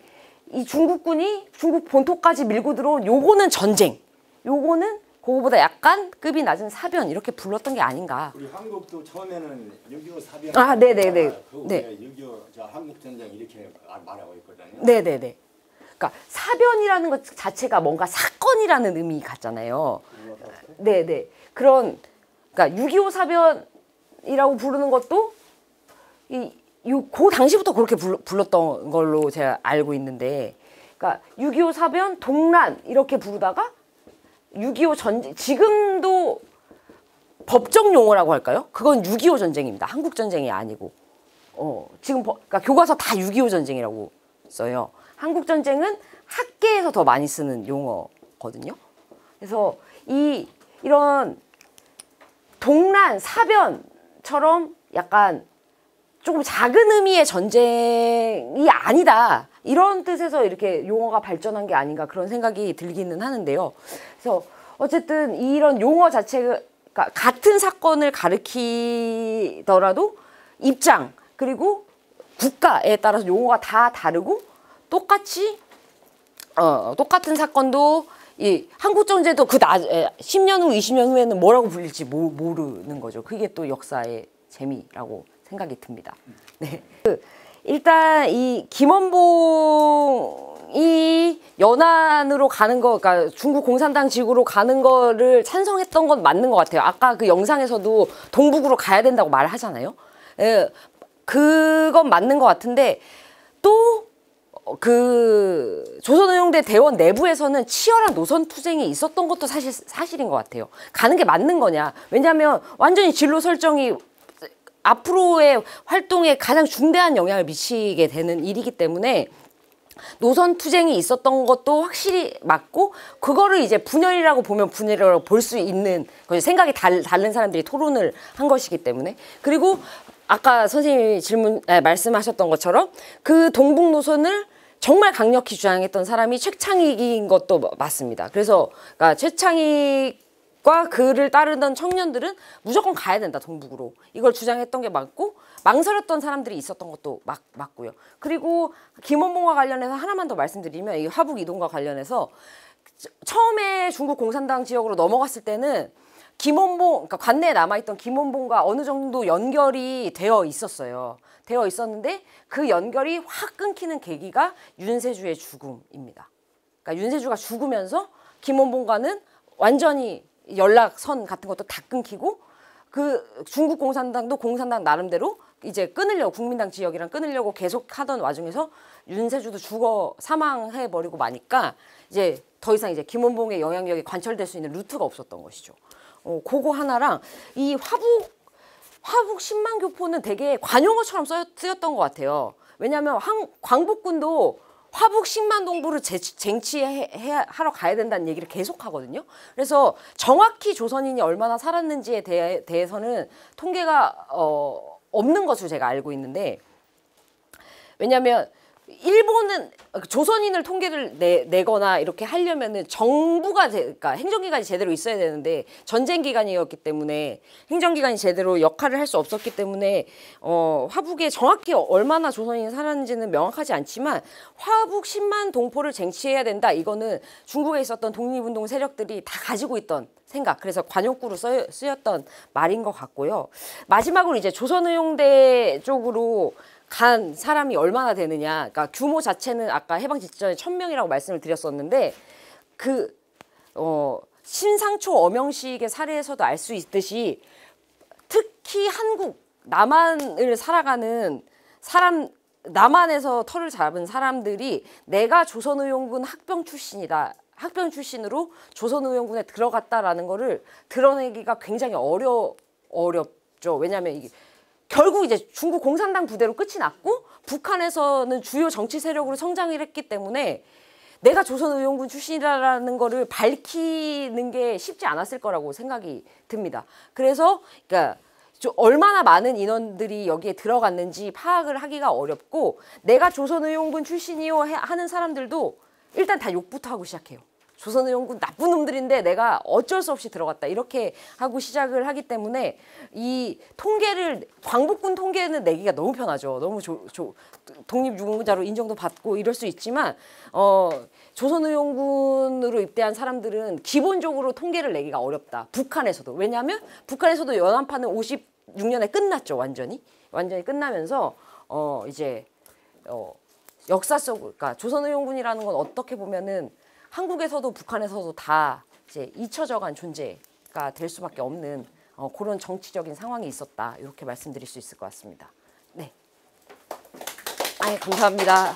중국군이 중국 본토까지 밀고 들어온 요거는 전쟁, 요거는 그거보다 약간 급이 낮은 사변 이렇게 불렀던 게 아닌가. 우리 한국도 처음에는 6.25 사변, 네네네. 네. 6.25 한국 전쟁 이렇게 말하고 있거든요. 네네네. 그러니까 사변이라는 것 자체가 뭔가 사건이라는 의미 같잖아요. 네네. 그러니까 6.25 사변이라고 부르는 것도 그 당시부터 그렇게 불렀던 걸로 제가 알고 있는데, 그러니까 6.25 사변, 동란 이렇게 부르다가 6.25 전쟁, 지금도 법정 용어라고 할까요? 그건 6.25 전쟁입니다. 한국 전쟁이 아니고. 지금 그러니까 교과서 다 6.25 전쟁이라고 써요. 한국 전쟁은 학계에서 더 많이 쓰는 용어거든요. 그래서 이런 동란, 사변처럼 약간 조금 작은 의미의 전쟁이 아니다, 이런 뜻에서 이렇게 용어가 발전한 게 아닌가, 그런 생각이 들기는 하는데요. 그래서 어쨌든 이런 용어 자체가 같은 사건을 가리키더라도 입장 그리고 국가에 따라서 용어가 다 다르고, 똑같은 사건도 이 한국전쟁도 10년 후, 20년 후에는 뭐라고 불릴지 모르는 거죠. 그게 또 역사의 재미라고 생각이 듭니다. 네. 일단 이 김원봉이 연안으로 가는 거, 그러니까 중국 공산당 지구로 가는 거를 찬성했던 건 맞는 것 같아요. 아까 그 영상에서도 동북으로 가야 된다고 말하잖아요. 예, 그건 맞는 것 같은데 또 그 조선의용대 대원 내부에서는 치열한 노선 투쟁이 있었던 것도 사실인 것 같아요. 가는 게 맞는 거냐? 왜냐하면 완전히 진로 설정이 앞으로의 활동에 가장 중대한 영향을 미치게 되는 일이기 때문에 노선 투쟁이 있었던 것도 확실히 맞고, 그거를 이제 분열이라고 보면 분열이라고 볼 수 있는 거죠. 생각이 다른 사람들이 토론을 한 것이기 때문에. 그리고 아까 선생님이 말씀하셨던 것처럼 그 동북 노선을 정말 강력히 주장했던 사람이 최창익인 것도 맞습니다. 그래서 그러니까 최창익과 그를 따르던 청년들은 무조건 가야 된다, 동북으로. 이걸 주장했던 게 맞고, 망설였던 사람들이 있었던 것도 맞고요. 그리고 김원봉과 관련해서 하나만 더 말씀드리면, 이 화북 이동과 관련해서 처음에 중국 공산당 지역으로 넘어갔을 때는 김원봉, 그러니까 관내에 남아있던 김원봉과 어느 정도 연결이 되어 있었어요. 되어 있었는데 그 연결이 확 끊기는 계기가 윤세주의 죽음입니다. 그러니까 윤세주가 죽으면서 김원봉과는 완전히 연락선 같은 것도 다 끊기고, 그 중국 공산당도 공산당 나름대로 이제 끊으려고, 국민당 지역이랑 끊으려고 계속 하던 와중에서 윤세주도 죽어 사망해 버리고 마니까 이제 더 이상 이제 김원봉의 영향력이 관철될 수 있는 루트가 없었던 것이죠. 그거 하나랑 이 화북 10만 교포는 되게 관용어처럼 쓰였던 것 같아요. 왜냐하면 광복군도 화북 10만 동부를 쟁취하러 가야 된다는 얘기를 계속 하거든요. 그래서 정확히 조선인이 얼마나 살았는지에 대해서는 통계가 없는 것으로 제가 알고 있는데, 왜냐하면 일본은 조선인을 통계를 내거나 이렇게 하려면은 정부가 그러니까 행정기관이 제대로 있어야 되는데 전쟁 기간이었기 때문에 행정기관이 제대로 역할을 할 수 없었기 때문에 화북에 정확히 얼마나 조선인이 살았는지는 명확하지 않지만 화북 10만 동포를 쟁취해야 된다, 이거는 중국에 있었던 독립운동 세력들이 다 가지고 있던 생각, 그래서 관용구로 쓰였던 말인 것 같고요. 마지막으로 이제 조선의용대 쪽으로 간 사람이 얼마나 되느냐, 그러니까 규모 자체는 아까 해방 직전에 1000명이라고 말씀을 드렸었는데, 그 신상초 엄영식의 사례에서도 알 수 있듯이 특히 한국 남한을 살아가는 사람, 남한에서 터를 잡은 사람들이 내가 조선의용군 학병 출신이다, 학병 출신으로 조선의용군에 들어갔다라는 거를 드러내기가 굉장히 어렵죠. 왜냐하면 이게 결국 이제 중국 공산당 부대로 끝이 났고, 북한에서는 주요 정치 세력으로 성장을 했기 때문에 내가 조선의용군 출신이라는 거를 밝히는 게 쉽지 않았을 거라고 생각이 듭니다. 그래서 그러니까 얼마나 많은 인원들이 여기에 들어갔는지 파악을 하기가 어렵고, 내가 조선의용군 출신이요 하는 사람들도 일단 다 욕부터 하고 시작해요. 조선의용군 나쁜 놈들인데 내가 어쩔 수 없이 들어갔다, 이렇게 하고 시작을 하기 때문에 이 통계를, 광복군 통계는 내기가 너무 편하죠. 너무 독립유공자로 인정도 받고 이럴 수 있지만 조선의용군으로 입대한 사람들은 기본적으로 통계를 내기가 어렵다, 북한에서도. 왜냐하면 북한에서도 연안파는 56년에 끝났죠. 완전히 끝나면서 이제 역사 속, 그러니까 조선의용군이라는 건 어떻게 보면은 한국에서도 북한에서도 다 이제 잊혀져간 존재가 될 수밖에 없는 그런 정치적인 상황이 있었다, 이렇게 말씀드릴 수 있을 것 같습니다. 네, 감사합니다.